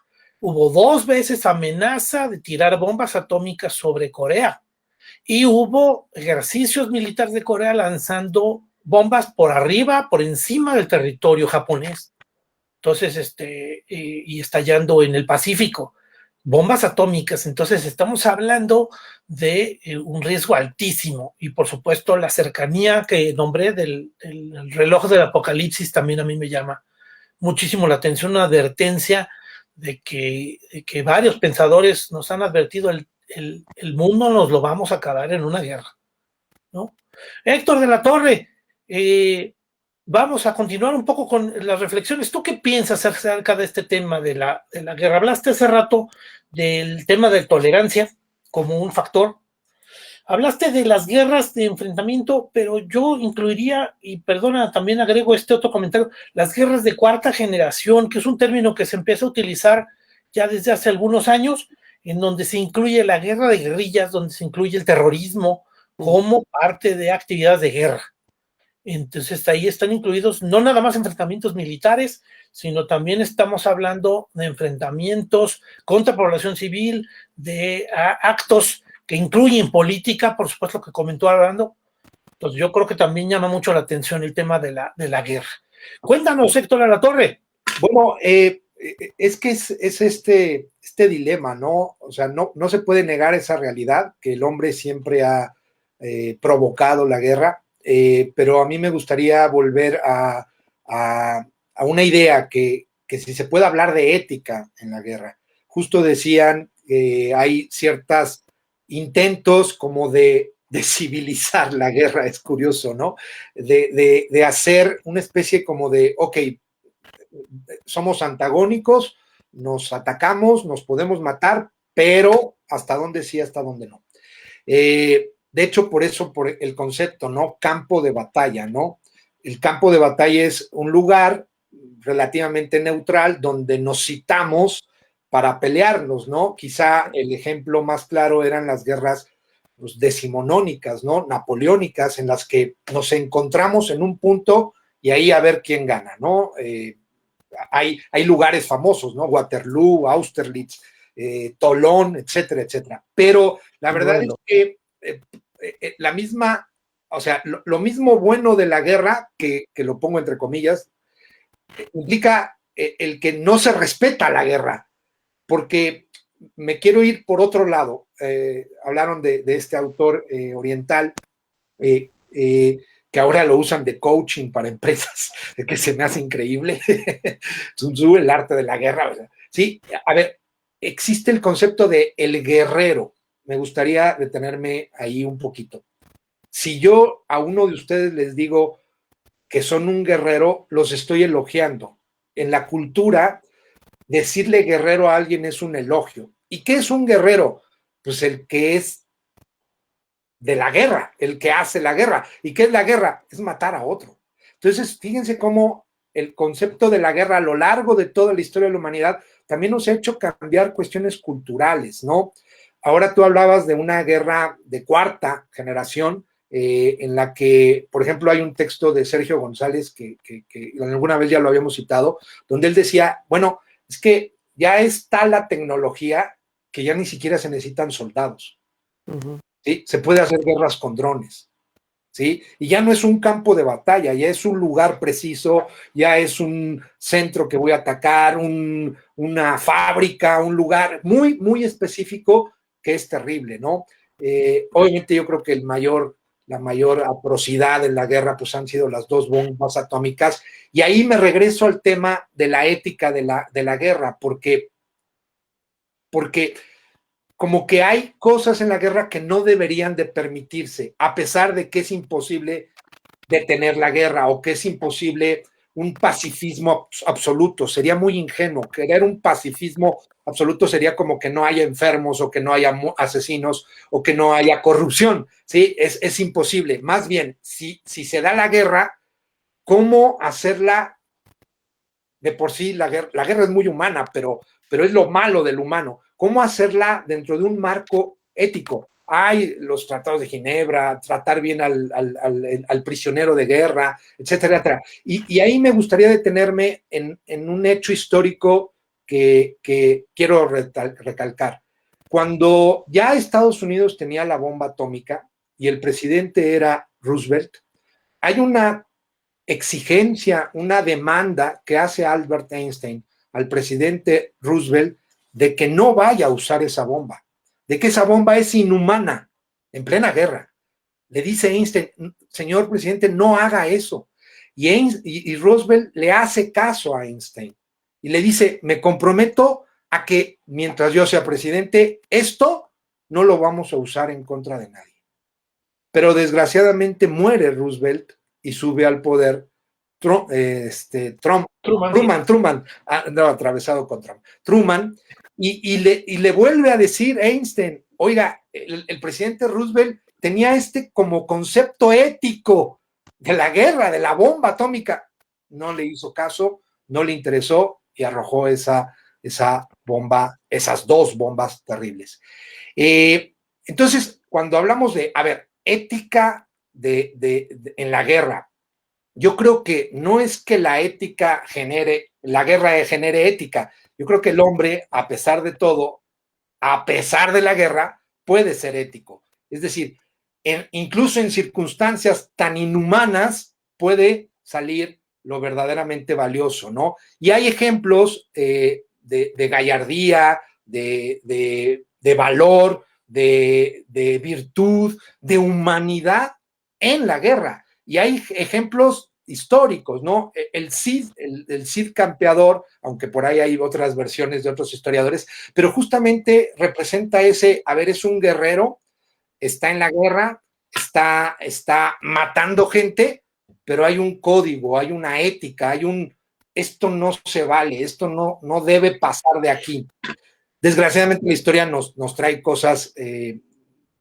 hubo 2 veces amenaza de tirar bombas atómicas sobre Corea y hubo ejercicios militares de Corea lanzando bombas por arriba, por encima del territorio japonés. Entonces, y estallando en el Pacífico, bombas atómicas. Entonces, estamos hablando de un riesgo altísimo. Y por supuesto, la cercanía que nombré del reloj del apocalipsis también a mí me llama muchísimo la atención, una advertencia de que varios pensadores nos han advertido el mundo nos lo vamos a acabar en una guerra, ¿no? Héctor de la Torre, vamos a continuar un poco con las reflexiones. ¿Tú qué piensas acerca de este tema de la guerra? Hablaste hace rato del tema de tolerancia como un factor. Hablaste de las guerras de enfrentamiento, pero yo incluiría, y perdona, también agrego este otro comentario, las guerras de cuarta generación, que es un término que se empieza a utilizar ya desde hace algunos años, en donde se incluye la guerra de guerrillas, donde se incluye el terrorismo como parte de actividades de guerra. Entonces ahí están incluidos no nada más enfrentamientos militares, sino también estamos hablando de enfrentamientos contra población civil, de actos que incluyen política, por supuesto que comentó Armando. Entonces yo creo que también llama mucho la atención el tema de la guerra. Cuéntanos, Héctor de la Torre. Bueno, es que es este dilema, ¿no? O sea, no se puede negar esa realidad, que el hombre siempre ha provocado la guerra, pero a mí me gustaría volver a una idea que si se puede hablar de ética en la guerra. Justo decían que hay ciertos intentos como de civilizar la guerra, es curioso, ¿no? De hacer una especie como de, ok, somos antagónicos, nos atacamos, nos podemos matar, pero hasta dónde sí, hasta dónde no. De hecho, por eso, por el concepto, ¿no? Campo de batalla, ¿no? El campo de batalla es un lugar relativamente neutral donde nos citamos para pelearnos, ¿no? Quizá el ejemplo más claro eran las guerras pues, decimonónicas, ¿no? Napoleónicas, en las que nos encontramos en un punto y ahí a ver quién gana, ¿no? Hay lugares famosos, ¿no? Waterloo, Austerlitz, Tolón, etcétera, etcétera. Pero la verdad es que la misma, o sea, lo mismo bueno de la guerra, que lo pongo entre comillas, implica el que no se respeta la guerra, porque me quiero ir por otro lado. Hablaron de este autor oriental, que ahora lo usan de coaching para empresas, que se me hace increíble. Sun Tzu, el arte de la guerra. ¿Verdad? Sí, a ver, existe el concepto de el guerrero. Me gustaría detenerme ahí un poquito. Si yo a uno de ustedes les digo que son un guerrero, los estoy elogiando. En la cultura, decirle guerrero a alguien es un elogio. ¿Y qué es un guerrero? Pues el que es de la guerra, el que hace la guerra. ¿Y qué es la guerra? Es matar a otro. Entonces, fíjense cómo el concepto de la guerra a lo largo de toda la historia de la humanidad también nos ha hecho cambiar cuestiones culturales, ¿no? Ahora tú hablabas de una guerra de cuarta generación, en la que, por ejemplo, hay un texto de Sergio González que alguna vez ya lo habíamos citado, donde él decía, bueno, es que ya está la tecnología que ya ni siquiera se necesitan soldados. ¿Sí? Se puede hacer guerras con drones, ¿sí? Y ya no es un campo de batalla, ya es un lugar preciso, ya es un centro que voy a atacar, una fábrica, un lugar muy, muy específico que es terrible, ¿no? Obviamente yo creo que la mayor atrocidad en la guerra pues han sido las 2 bombas atómicas, y ahí me regreso al tema de la ética de la guerra, porque como que hay cosas en la guerra que no deberían de permitirse, a pesar de que es imposible detener la guerra o que es imposible un pacifismo absoluto. Sería muy ingenuo. Querer un pacifismo absoluto sería como que no haya enfermos o que no haya asesinos o que no haya corrupción. ¿Sí? Es imposible. Más bien, si se da la guerra, ¿cómo hacerla? De por sí la guerra es muy humana, pero es lo malo del humano. ¿Cómo hacerla dentro de un marco ético? Hay los tratados de Ginebra, tratar bien al prisionero de guerra, etcétera, etcétera. Y ahí me gustaría detenerme en un hecho histórico que quiero recalcar. Cuando ya Estados Unidos tenía la bomba atómica y el presidente era Roosevelt, hay una exigencia, una demanda que hace Albert Einstein al presidente Roosevelt de que no vaya a usar esa bomba, de que esa bomba es inhumana en plena guerra. Le dice Einstein, señor presidente, no haga eso. Y Roosevelt le hace caso a Einstein y le dice, me comprometo a que mientras yo sea presidente, esto no lo vamos a usar en contra de nadie. Pero desgraciadamente muere Roosevelt y sube al poder Truman, no, atravesado con Trump, Truman, y le vuelve a decir Einstein, oiga, el presidente Roosevelt tenía como concepto ético de la guerra, de la bomba atómica. No le hizo caso, no le interesó y arrojó esa bomba, esas 2 bombas terribles. Entonces, cuando hablamos de, a ver, ética en la guerra, yo creo que no es que la guerra genere ética. Yo creo que el hombre, a pesar de todo, a pesar de la guerra, puede ser ético. Es decir, incluso en circunstancias tan inhumanas, puede salir lo verdaderamente valioso, ¿no? Y hay ejemplos de gallardía, de valor, de virtud, de humanidad en la guerra. Y hay ejemplos históricos, ¿no? El Cid campeador, aunque por ahí hay otras versiones de otros historiadores, pero justamente representa es un guerrero, está en la guerra, está matando gente, pero hay un código, hay una ética, esto no se vale, esto no debe pasar de aquí. Desgraciadamente la historia nos trae cosas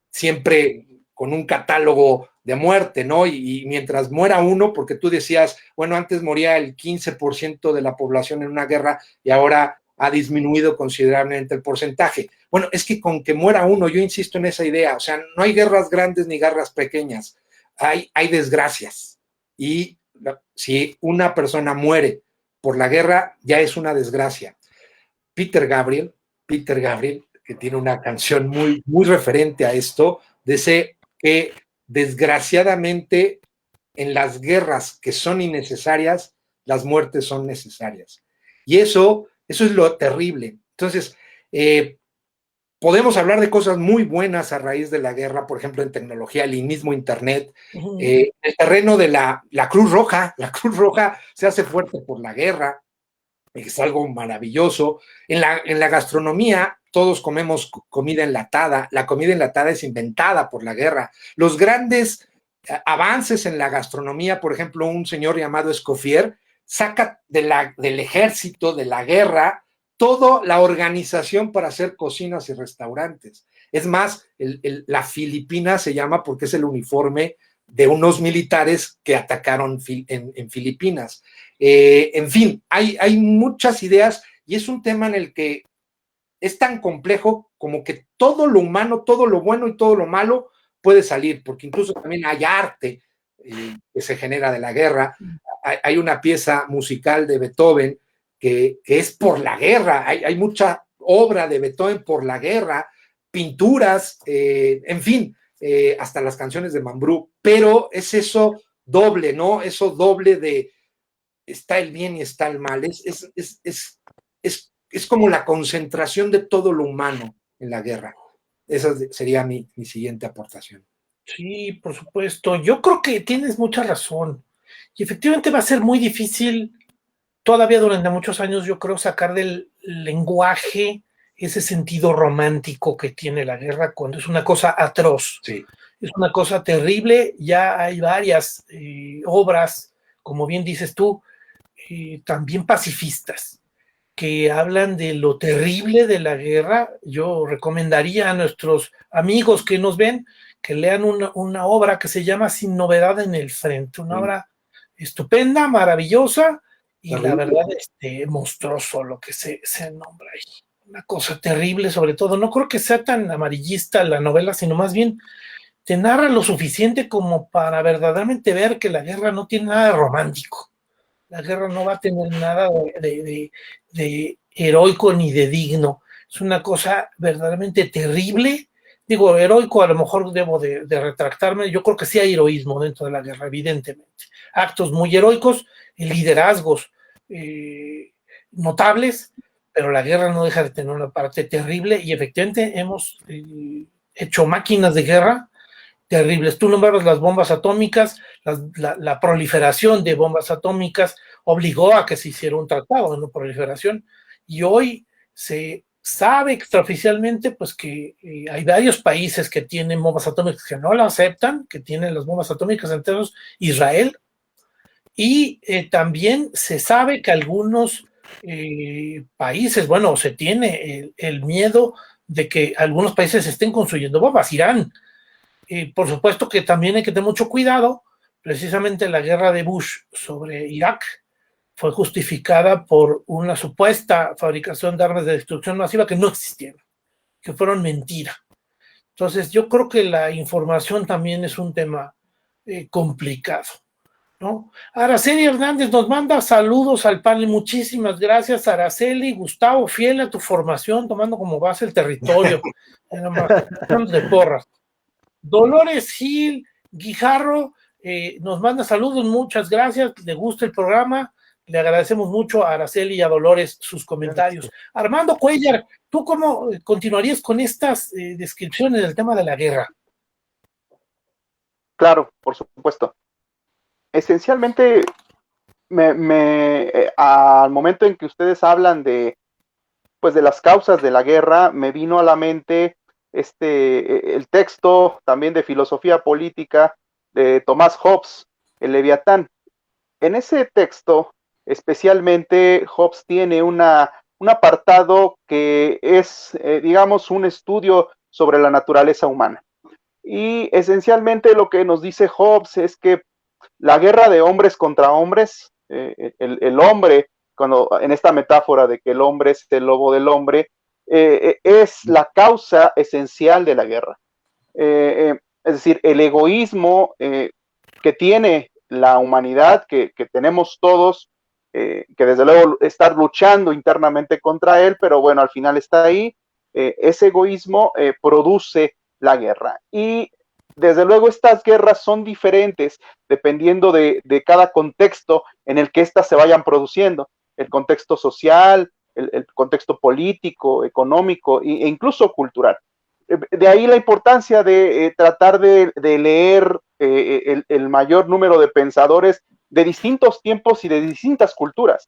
siempre con un catálogo de muerte, ¿no? Y mientras muera uno, porque tú decías, bueno, antes moría el 15% de la población en una guerra y ahora ha disminuido considerablemente el porcentaje. Bueno, es que con que muera uno, yo insisto en esa idea, o sea, no hay guerras grandes ni guerras pequeñas, hay desgracias. Y si una persona muere por la guerra, ya es una desgracia. Peter Gabriel, que tiene una canción muy, muy referente a esto, dice que desgraciadamente en las guerras que son innecesarias, las muertes son necesarias. Y eso es lo terrible. Entonces, podemos hablar de cosas muy buenas a raíz de la guerra, por ejemplo, en tecnología, el mismo Internet, el terreno de la Cruz Roja. La Cruz Roja se hace fuerte por la guerra, es algo maravilloso. En la gastronomía, todos comemos comida enlatada. La comida enlatada es inventada por la guerra. Los grandes avances en la gastronomía, por ejemplo, un señor llamado Escoffier saca del ejército, de la guerra, toda la organización para hacer cocinas y restaurantes. Es más, la Filipina se llama porque es el uniforme de unos militares que atacaron en Filipinas. En fin, hay muchas ideas y es un tema en el que es tan complejo como que todo lo humano, todo lo bueno y todo lo malo puede salir, porque incluso también hay arte que se genera de la guerra. Hay una pieza musical de Beethoven que es por la guerra, hay mucha obra de Beethoven por la guerra, pinturas, en fin, hasta las canciones de Mambrú, pero es eso doble, ¿no? Eso doble de está el bien y está el mal, es como la concentración de todo lo humano en la guerra. Esa sería mi siguiente aportación. Sí, por supuesto. Yo creo que tienes mucha razón. Y efectivamente va a ser muy difícil todavía durante muchos años, yo creo, sacar del lenguaje ese sentido romántico que tiene la guerra cuando es una cosa atroz. Sí. Es una cosa terrible. Ya hay varias obras, como bien dices tú, también pacifistas, que hablan de lo terrible de la guerra. Yo recomendaría a nuestros amigos que nos ven que lean una obra que se llama Sin novedad en el frente, una obra estupenda, maravillosa, y la verdad, monstruoso lo que se nombra ahí. Una cosa terrible, sobre todo. No creo que sea tan amarillista la novela, sino más bien te narra lo suficiente como para verdaderamente ver que la guerra no tiene nada de romántico. La guerra no va a tener nada de heroico ni de digno. Es una cosa verdaderamente terrible. Digo, heroico, a lo mejor debo de retractarme. Yo creo que sí hay heroísmo dentro de la guerra, evidentemente. Actos muy heroicos, liderazgos notables, pero la guerra no deja de tener una parte terrible y efectivamente hemos hecho máquinas de guerra terribles. Tú nombrabas las bombas atómicas, la proliferación de bombas atómicas obligó a que se hiciera un tratado de no proliferación y hoy se sabe extraoficialmente pues que hay varios países que tienen bombas atómicas que no la aceptan, que tienen las bombas atómicas, entre ellos Israel, y también se sabe que algunos países, bueno, se tiene el miedo de que algunos países estén construyendo bombas. Irán, por supuesto que también hay que tener mucho cuidado. Precisamente la guerra de Bush sobre Irak fue justificada por una supuesta fabricación de armas de destrucción masiva que no existieron, que fueron mentira. Entonces yo creo que la información también es un tema complicado, ¿no? Araceli Hernández nos manda saludos al panel. Muchísimas gracias, Araceli. Gustavo, fiel a tu formación, tomando como base el territorio. De porras. Dolores Gil Guijarro nos manda saludos, muchas gracias, le gusta el programa, Le agradecemos mucho a Araceli y a Dolores sus comentarios. Armando Cuellar, ¿tú cómo continuarías con estas descripciones del tema de la guerra? Claro, por supuesto. Esencialmente, al momento en que ustedes hablan de las causas de la guerra, me vino a la mente el texto también de filosofía política de Tomás Hobbes, el Leviatán. En ese texto, especialmente, Hobbes tiene un apartado que es, digamos, un estudio sobre la naturaleza humana. Y esencialmente lo que nos dice Hobbes es que la guerra de hombres contra hombres, el hombre, en esta metáfora de que el hombre es el lobo del hombre, es la causa esencial de la guerra. Es decir, el egoísmo que tiene la humanidad, que tenemos todos, que desde luego estar luchando internamente contra él, pero bueno, al final está ahí, ese egoísmo produce la guerra. Y desde luego estas guerras son diferentes dependiendo de cada contexto en el que éstas se vayan produciendo, el contexto social, el contexto político, económico e incluso cultural. De ahí la importancia de tratar de leer el mayor número de pensadores de distintos tiempos y de distintas culturas.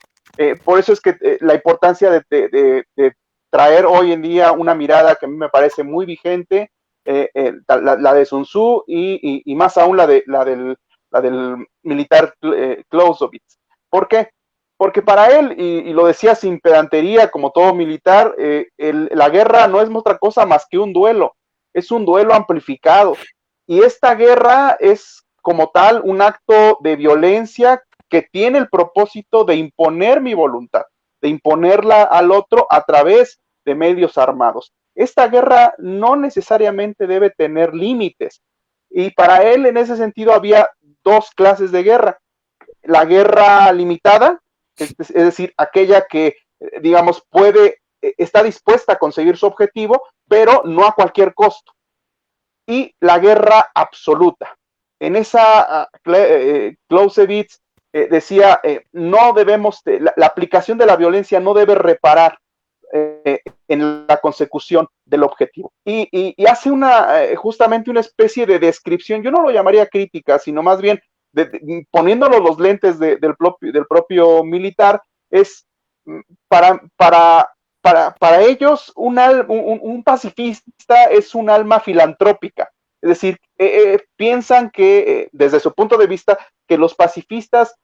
Por eso es que la importancia de traer hoy en día una mirada que a mí me parece muy vigente, la de Sun Tzu y más aún la del militar Clausewitz. ¿Por qué? Porque para él, y lo decía sin pedantería, como todo militar, la guerra no es otra cosa más que un duelo, es un duelo amplificado. Y esta guerra es como tal un acto de violencia que tiene el propósito de imponer mi voluntad, de imponerla al otro a través de medios armados. Esta guerra no necesariamente debe tener límites. Y para él, en ese sentido, había dos clases de guerra. La guerra limitada, es decir, aquella que, digamos, está dispuesta a conseguir su objetivo, pero no a cualquier costo. Y la guerra absoluta. En esa, Clausewitz decía, no debemos, la aplicación de la violencia no debe reparar en la consecución del objetivo. Y hace justamente una especie de descripción, yo no lo llamaría crítica, sino más bien poniéndolo los lentes del propio militar, es para ellos un pacifista es un alma filantrópica. Es decir, piensan que desde su punto de vista que los pacifistas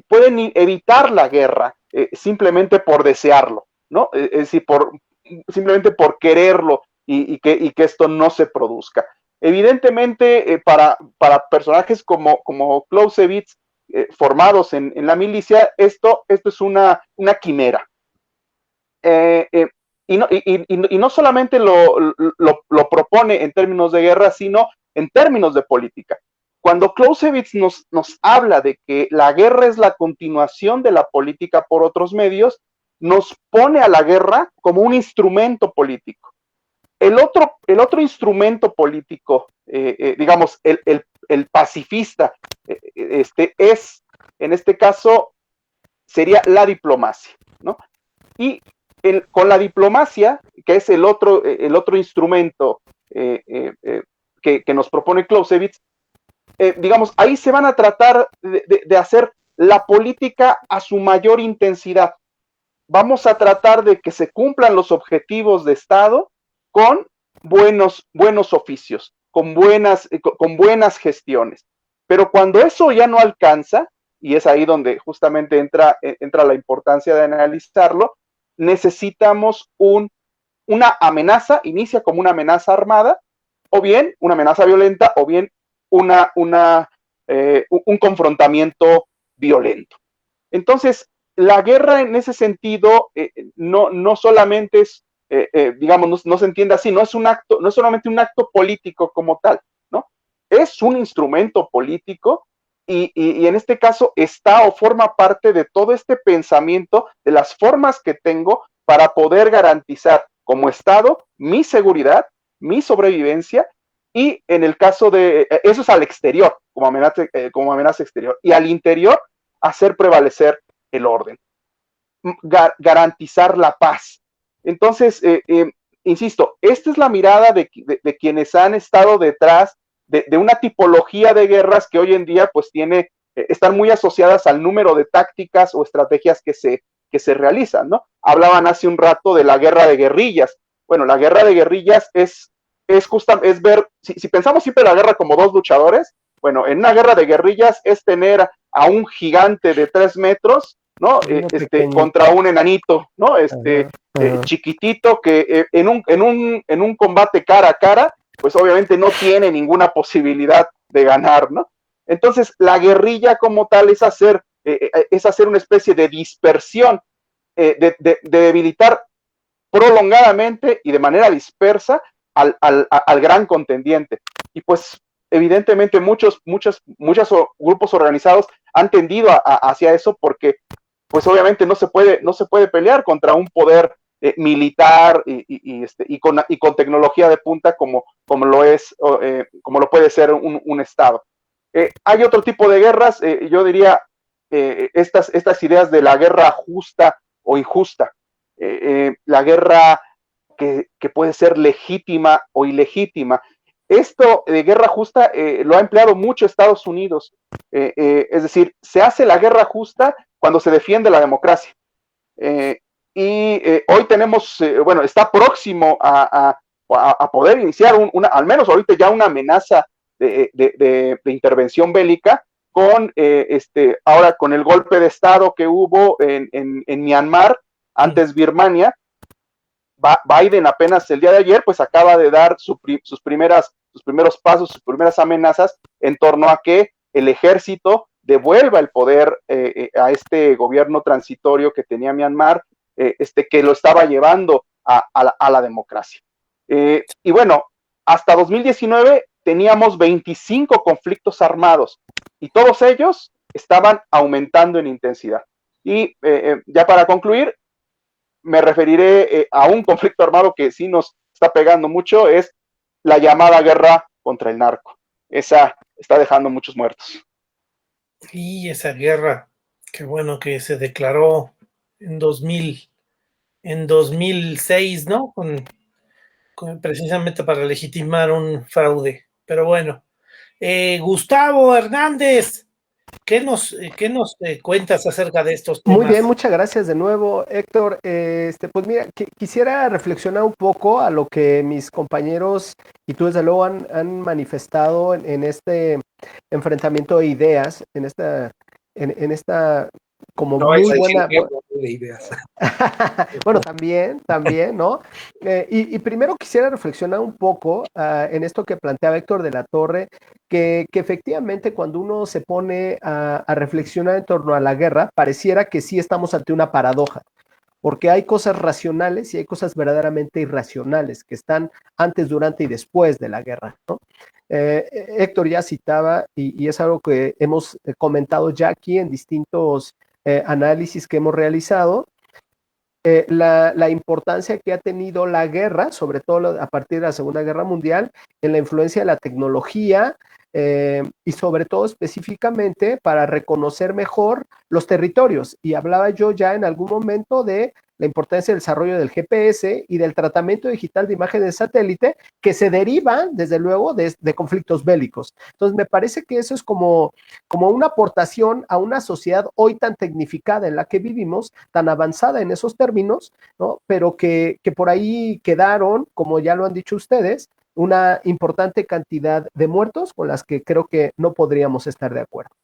pueden evitar la guerra simplemente por desearlo, ¿no? Es decir, simplemente por quererlo y que esto no se produzca. Evidentemente, para personajes como Clausewitz, formados en la milicia, esto es una quimera. Y no solamente lo propone en términos de guerra, sino en términos de política. Cuando Clausewitz nos habla de que la guerra es la continuación de la política por otros medios, nos pone a la guerra como un instrumento político. El otro instrumento político, digamos, el pacifista, es, en este caso, sería la diplomacia, ¿no? Y con la diplomacia, que es el otro instrumento que nos propone Clausewitz, digamos, ahí se van a tratar de hacer la política a su mayor intensidad. Vamos a tratar de que se cumplan los objetivos de Estado con buenos oficios, con buenas gestiones. Pero cuando eso ya no alcanza, y es ahí donde justamente entra la importancia de analizarlo, necesitamos una amenaza, inicia como una amenaza armada, o bien una amenaza violenta, o bien un confrontamiento violento. Entonces, la guerra en ese sentido no solamente es, digamos, no se entiende así, no es solamente un acto político como tal, ¿no? Es un instrumento político y en este caso está o forma parte de todo este pensamiento de las formas que tengo para poder garantizar como Estado mi seguridad, mi sobrevivencia y en el caso de, eso es al exterior, como amenaza exterior, y al interior, hacer prevalecer el orden, garantizar la paz. Entonces, insisto, esta es la mirada de quienes han estado detrás de una tipología de guerras que hoy en día pues están muy asociadas al número de tácticas o estrategias que se realizan, ¿no? Hablaban hace un rato de la guerra de guerrillas. Bueno, la guerra de guerrillas es ver, si pensamos siempre la guerra como dos luchadores, bueno, en una guerra de guerrillas es tener a un gigante de 3 metros, ¿no? Contra un enanito, ¿no? Chiquitito que en un combate cara a cara, pues obviamente no tiene ninguna posibilidad de ganar, ¿no? Entonces, la guerrilla como tal es hacer una especie de dispersión, de debilitar prolongadamente y de manera dispersa al gran contendiente. Y pues, evidentemente, muchos grupos organizados han tendido hacia eso porque, pues obviamente no se puede pelear contra un poder militar y con tecnología de punta como lo puede ser un Estado. Hay otro tipo de guerras, yo diría, estas ideas de la guerra justa o injusta, la guerra que puede ser legítima o ilegítima. Esto de guerra justa lo ha empleado mucho Estados Unidos, es decir, se hace la guerra justa cuando se defiende la democracia. Hoy tenemos, está próximo a poder iniciar al menos ahorita ya una amenaza de intervención bélica ahora con el golpe de estado que hubo en Myanmar, antes Birmania. Biden apenas el día de ayer pues acaba de dar sus primeros pasos, sus primeras amenazas en torno a que el ejército devuelva el poder a este gobierno transitorio que tenía Myanmar, que lo estaba llevando a la democracia. Y bueno, hasta 2019 teníamos 25 conflictos armados y todos ellos estaban aumentando en intensidad. Y ya para concluir, me referiré a un conflicto armado que sí nos está pegando mucho, es la llamada guerra contra el narco. Esa está dejando muchos muertos. Y esa guerra, qué bueno que se declaró en 2006, ¿no? Precisamente para legitimar un fraude. Pero bueno, Gustavo Hernández, ¿qué nos cuentas acerca de estos temas? Muy bien, muchas gracias de nuevo, Héctor. Pues mira, quisiera reflexionar un poco a lo que mis compañeros y tú desde luego han manifestado en este enfrentamiento de ideas, en esta como no muy buena de ideas. Bueno, también, ¿no? Y primero quisiera reflexionar un poco en esto que planteaba Héctor de la Torre, que efectivamente cuando uno se pone a reflexionar en torno a la guerra, pareciera que sí estamos ante una paradoja, porque hay cosas racionales y hay cosas verdaderamente irracionales que están antes, durante y después de la guerra, ¿no? Héctor ya citaba, y es algo que hemos comentado ya aquí en distintos análisis que hemos realizado, la importancia que ha tenido la guerra, sobre todo a partir de la Segunda Guerra Mundial, en la influencia de la tecnología y sobre todo específicamente para reconocer mejor los territorios. Y hablaba yo ya en algún momento de la importancia del desarrollo del GPS y del tratamiento digital de imágenes de satélite que se derivan, desde luego, de conflictos bélicos. Entonces, me parece que eso es como una aportación a una sociedad hoy tan tecnificada en la que vivimos, tan avanzada en esos términos, ¿no? Pero que por ahí quedaron, como ya lo han dicho ustedes, una importante cantidad de muertos con las que creo que no podríamos estar de acuerdo.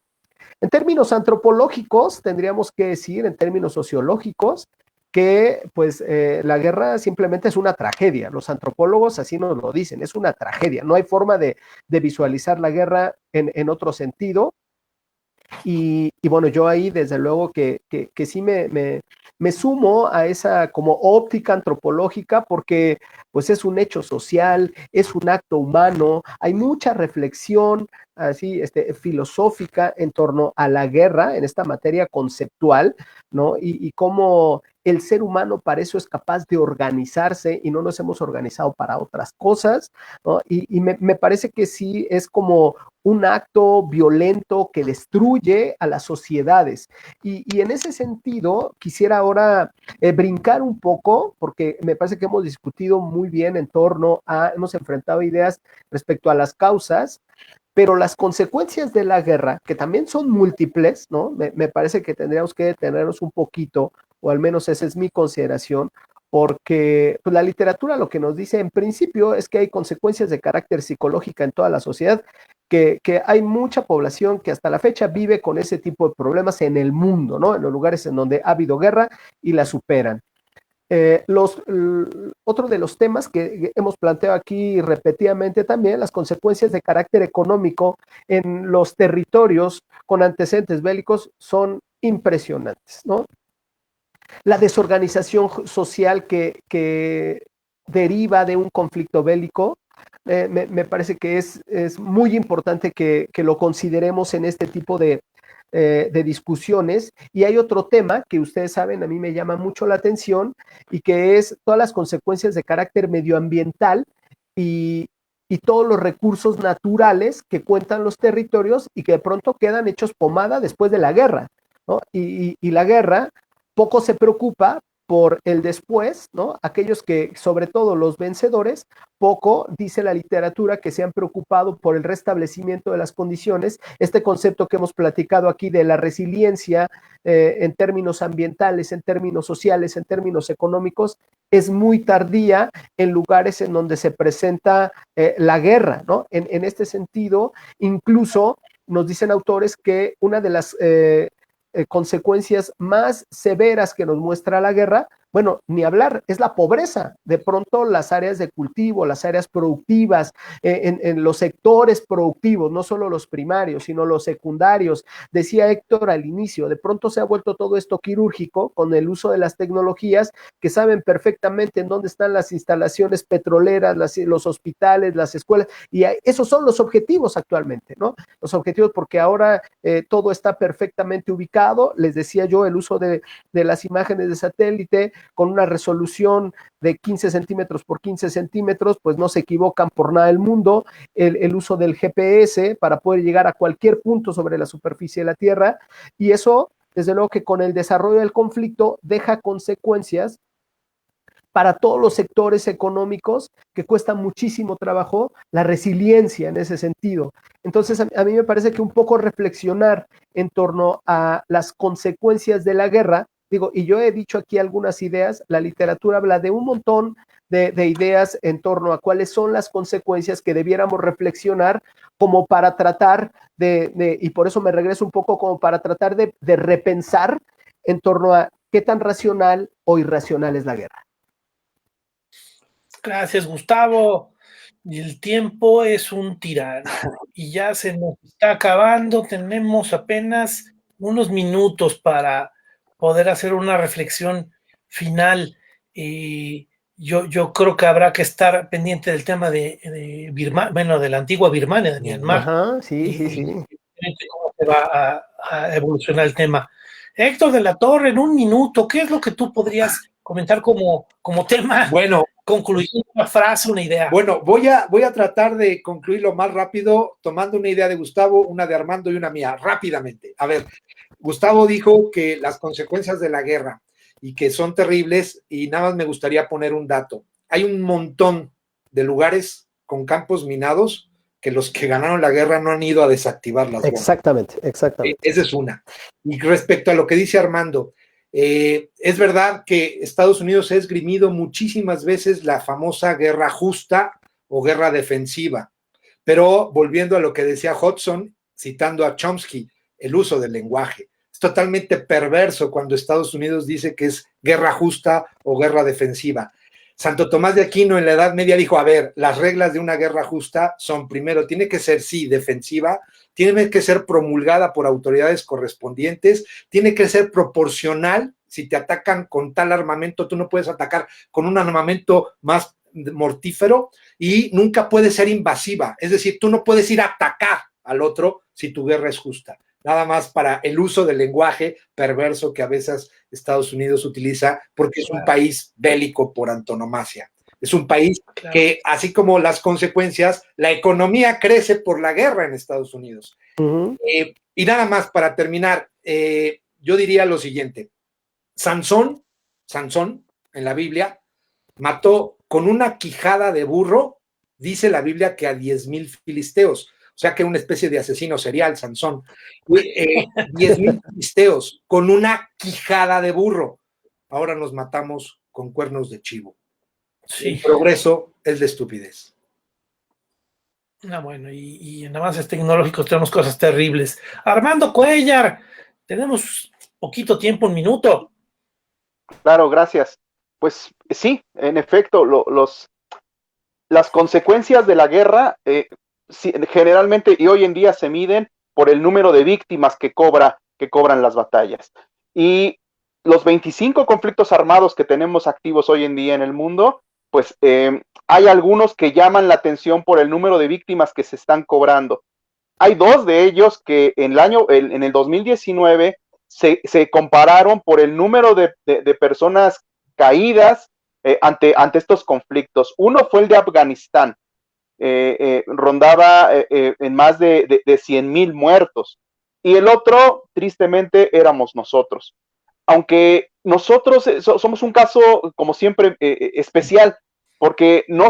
En términos antropológicos, tendríamos que decir, en términos sociológicos, que pues la guerra simplemente es una tragedia. Los antropólogos así nos lo dicen, es una tragedia. No hay forma de visualizar la guerra en otro sentido. Y bueno, yo ahí desde luego que sí me sumo a esa como óptica antropológica porque pues es un hecho social, es un acto humano, hay mucha reflexión así filosófica en torno a la guerra, en esta materia conceptual, ¿no? Y cómo el ser humano para eso es capaz de organizarse y no nos hemos organizado para otras cosas, ¿no? Y me parece que sí es como un acto violento que destruye a las sociedades. Y en ese sentido, quisiera ahora brincar un poco, porque me parece que hemos discutido muy bien en torno a, hemos enfrentado ideas respecto a las causas, pero las consecuencias de la guerra, que también son múltiples, ¿no? Me parece que tendríamos que detenernos un poquito, o al menos esa es mi consideración, porque pues, la literatura lo que nos dice en principio es que hay consecuencias de carácter psicológico en toda la sociedad, que hay mucha población que hasta la fecha vive con ese tipo de problemas en el mundo, ¿no? En los lugares en donde ha habido guerra y la superan. Otro de los temas que hemos planteado aquí repetidamente también, las consecuencias de carácter económico en los territorios con antecedentes bélicos son impresionantes, ¿no? La desorganización social que deriva de un conflicto bélico, me parece que es muy importante que lo consideremos en este tipo de discusiones. Y hay otro tema que ustedes saben, a mí me llama mucho la atención, y que es todas las consecuencias de carácter medioambiental y todos los recursos naturales que cuentan los territorios y que de pronto quedan hechos pomada después de la guerra, ¿no? Y la guerra poco se preocupa por el después, ¿no? Aquellos que, sobre todo los vencedores, poco, dice la literatura, que se han preocupado por el restablecimiento de las condiciones. Este concepto que hemos platicado aquí de la resiliencia en términos ambientales, en términos sociales, en términos económicos, es muy tardía en lugares en donde se presenta la guerra, ¿no? En este sentido, incluso nos dicen autores que una de las consecuencias más severas que nos muestra la guerra, bueno, ni hablar, es la pobreza. De pronto las áreas de cultivo, las áreas productivas, en los sectores productivos, no solo los primarios, sino los secundarios. Decía Héctor al inicio, de pronto se ha vuelto todo esto quirúrgico con el uso de las tecnologías que saben perfectamente en dónde están las instalaciones petroleras, los hospitales, las escuelas, y esos son los objetivos actualmente, ¿no? Los objetivos, porque ahora todo está perfectamente ubicado. Les decía yo, el uso de las imágenes de satélite con una resolución de 15 centímetros por 15 centímetros, pues no se equivocan por nada del mundo. El uso del GPS para poder llegar a cualquier punto sobre la superficie de la Tierra, y eso, desde luego que con el desarrollo del conflicto, deja consecuencias para todos los sectores económicos que cuesta muchísimo trabajo la resiliencia en ese sentido. Entonces, a mí me parece que un poco reflexionar en torno a las consecuencias de la guerra, digo, y yo he dicho aquí algunas ideas, la literatura habla de un montón de ideas en torno a cuáles son las consecuencias que debiéramos reflexionar como para tratar y por eso me regreso un poco, como para tratar de repensar en torno a qué tan racional o irracional es la guerra. Gracias, Gustavo. Y el tiempo es un tirano y ya se nos está acabando. Tenemos apenas unos minutos para poder hacer una reflexión final. Yo creo que habrá que estar pendiente del tema de Birmania, bueno, de la antigua Birmania, de Myanmar. Ajá, sí. Cómo se va a evolucionar el tema. Héctor de la Torre, en un minuto, ¿qué es lo que tú podrías comentar como tema? Bueno, concluir una frase, una idea. Bueno, voy a tratar de concluirlo más rápido, tomando una idea de Gustavo, una de Armando y una mía, rápidamente. A ver, Gustavo dijo que las consecuencias de la guerra y que son terribles, y nada más me gustaría poner un dato. Hay un montón de lugares con campos minados que los que ganaron la guerra no han ido a desactivar las bombas. Exactamente. Esa es una. Y respecto a lo que dice Armando, es verdad que Estados Unidos ha esgrimido muchísimas veces la famosa guerra justa o guerra defensiva, pero volviendo a lo que decía Hudson, citando a Chomsky, el uso del lenguaje. Es totalmente perverso cuando Estados Unidos dice que es guerra justa o guerra defensiva. Santo Tomás de Aquino en la Edad Media dijo, a ver, las reglas de una guerra justa son, primero, tiene que ser, sí, defensiva, tiene que ser promulgada por autoridades correspondientes, tiene que ser proporcional. Si te atacan con tal armamento, tú no puedes atacar con un armamento más mortífero, y nunca puede ser invasiva. Es decir, tú no puedes ir a atacar al otro si tu guerra es justa. Nada más para el uso del lenguaje perverso que a veces Estados Unidos utiliza, porque es un país bélico por antonomasia. Es un país que, así como las consecuencias, la economía crece por la guerra en Estados Unidos. Y nada más para terminar, yo diría lo siguiente. Sansón, en la Biblia, mató con una quijada de burro, dice la Biblia, que a 10,000 filisteos. O sea que era una especie de asesino serial, Sansón. 10,000 filisteos con una quijada de burro. Ahora nos matamos con cuernos de chivo. Sí. El progreso es de estupidez. No, bueno, y en avances tecnológicos tenemos cosas terribles. Armando Cuellar, tenemos poquito tiempo, un minuto. Claro, gracias. Pues sí, en efecto, las consecuencias de la guerra generalmente y hoy en día se miden por el número de víctimas que cobran las batallas. Y los 25 conflictos armados que tenemos activos hoy en día en el mundo, pues hay algunos que llaman la atención por el número de víctimas que se están cobrando. Hay dos de ellos que en el 2019 se compararon por el número de personas caídas ante estos conflictos. Uno fue el de Afganistán, rondaba en más de 100,000 muertos. Y el otro, tristemente, éramos nosotros. Aunque nosotros somos un caso, como siempre, especial, porque no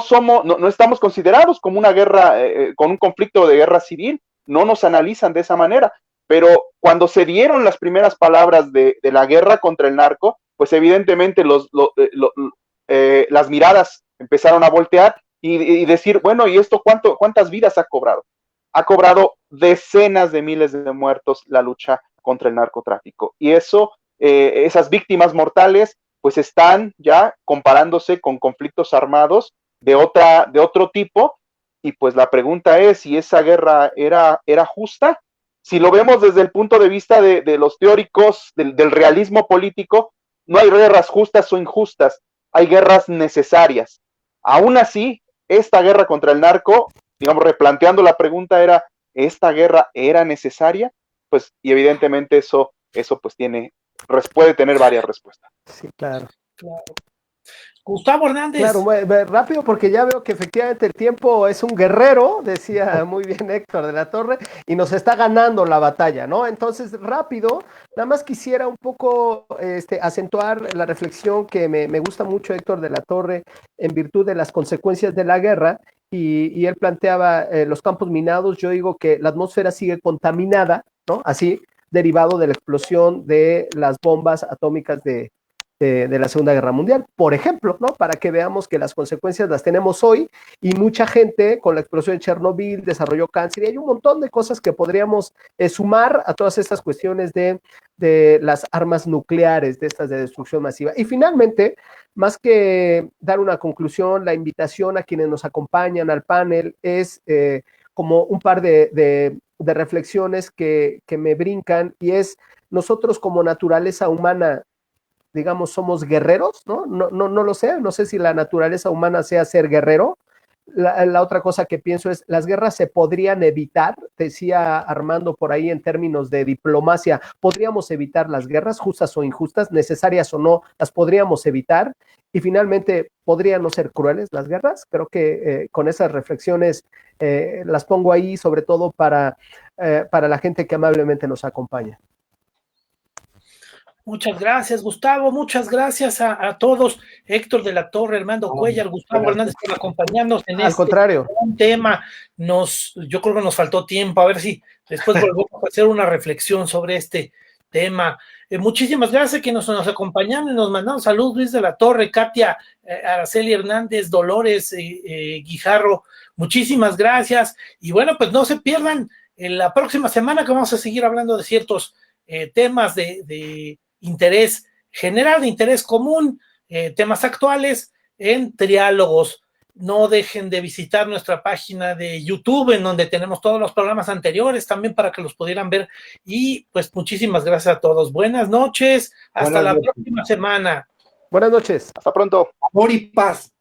estamos considerados como una guerra, con un conflicto de guerra civil, no nos analizan de esa manera. Pero cuando se dieron las primeras palabras de la guerra contra el narco, pues evidentemente las miradas empezaron a voltear y decir, bueno, ¿y esto cuántas vidas ha cobrado? Ha cobrado decenas de miles de muertos la lucha contra el narcotráfico. Y esas víctimas mortales, pues están ya comparándose con conflictos armados de otro tipo. Y pues la pregunta es si esa guerra era justa. Si lo vemos desde el punto de vista de los teóricos del realismo político, no hay guerras justas o injustas, hay guerras necesarias. Aún así, esta guerra contra el narco, digamos, replanteando la pregunta ¿esta guerra era necesaria? Pues, y evidentemente eso pues puede tener varias respuestas. Sí, claro. Gustavo Hernández. Claro, rápido porque ya veo que efectivamente el tiempo es un guerrero, decía muy bien Héctor de la Torre, y nos está ganando la batalla, ¿no? Entonces, rápido, nada más quisiera un poco acentuar la reflexión que me gusta mucho Héctor de la Torre en virtud de las consecuencias de la guerra, y él planteaba los campos minados. Yo digo que la atmósfera sigue contaminada, ¿no? Así, derivado de la explosión de las bombas atómicas de la Segunda Guerra Mundial, por ejemplo, ¿no? Para que veamos que las consecuencias las tenemos hoy, y mucha gente con la explosión de Chernobyl desarrolló cáncer, y hay un montón de cosas que podríamos sumar a todas estas cuestiones de las armas nucleares, de estas de destrucción masiva. Y finalmente, más que dar una conclusión, la invitación a quienes nos acompañan al panel es como un par de reflexiones que me brincan, y es: nosotros como naturaleza humana, digamos, somos guerreros, ¿no? No lo sé, no sé si la naturaleza humana sea ser guerrero. La otra cosa que pienso es, las guerras se podrían evitar, decía Armando por ahí en términos de diplomacia, podríamos evitar las guerras, justas o injustas, necesarias o no, las podríamos evitar. Y finalmente, ¿podrían no ser crueles las guerras? Creo que con esas reflexiones las pongo ahí, sobre todo para la gente que amablemente nos acompaña. Muchas gracias, Gustavo. Muchas gracias a todos. Héctor de la Torre, Armando Cuellar, Gustavo Hernández, por acompañarnos en Al contrario. tema. Yo creo que nos faltó tiempo. A ver si después volvemos a hacer una reflexión sobre este tema. Muchísimas gracias a quienes nos acompañaron y nos mandaron saludos: Luis de la Torre, Katia, Araceli Hernández, Dolores Guijarro. Muchísimas gracias. Y bueno, pues no se pierdan en la próxima semana, que vamos a seguir hablando de ciertos temas de interés general, de interés común, temas actuales en Triálogos. No dejen de visitar nuestra página de YouTube, en donde tenemos todos los programas anteriores también para que los pudieran ver. Y pues muchísimas gracias a todos. Buenas noches, hasta la próxima semana. Buenas noches. Hasta pronto. Amor y paz.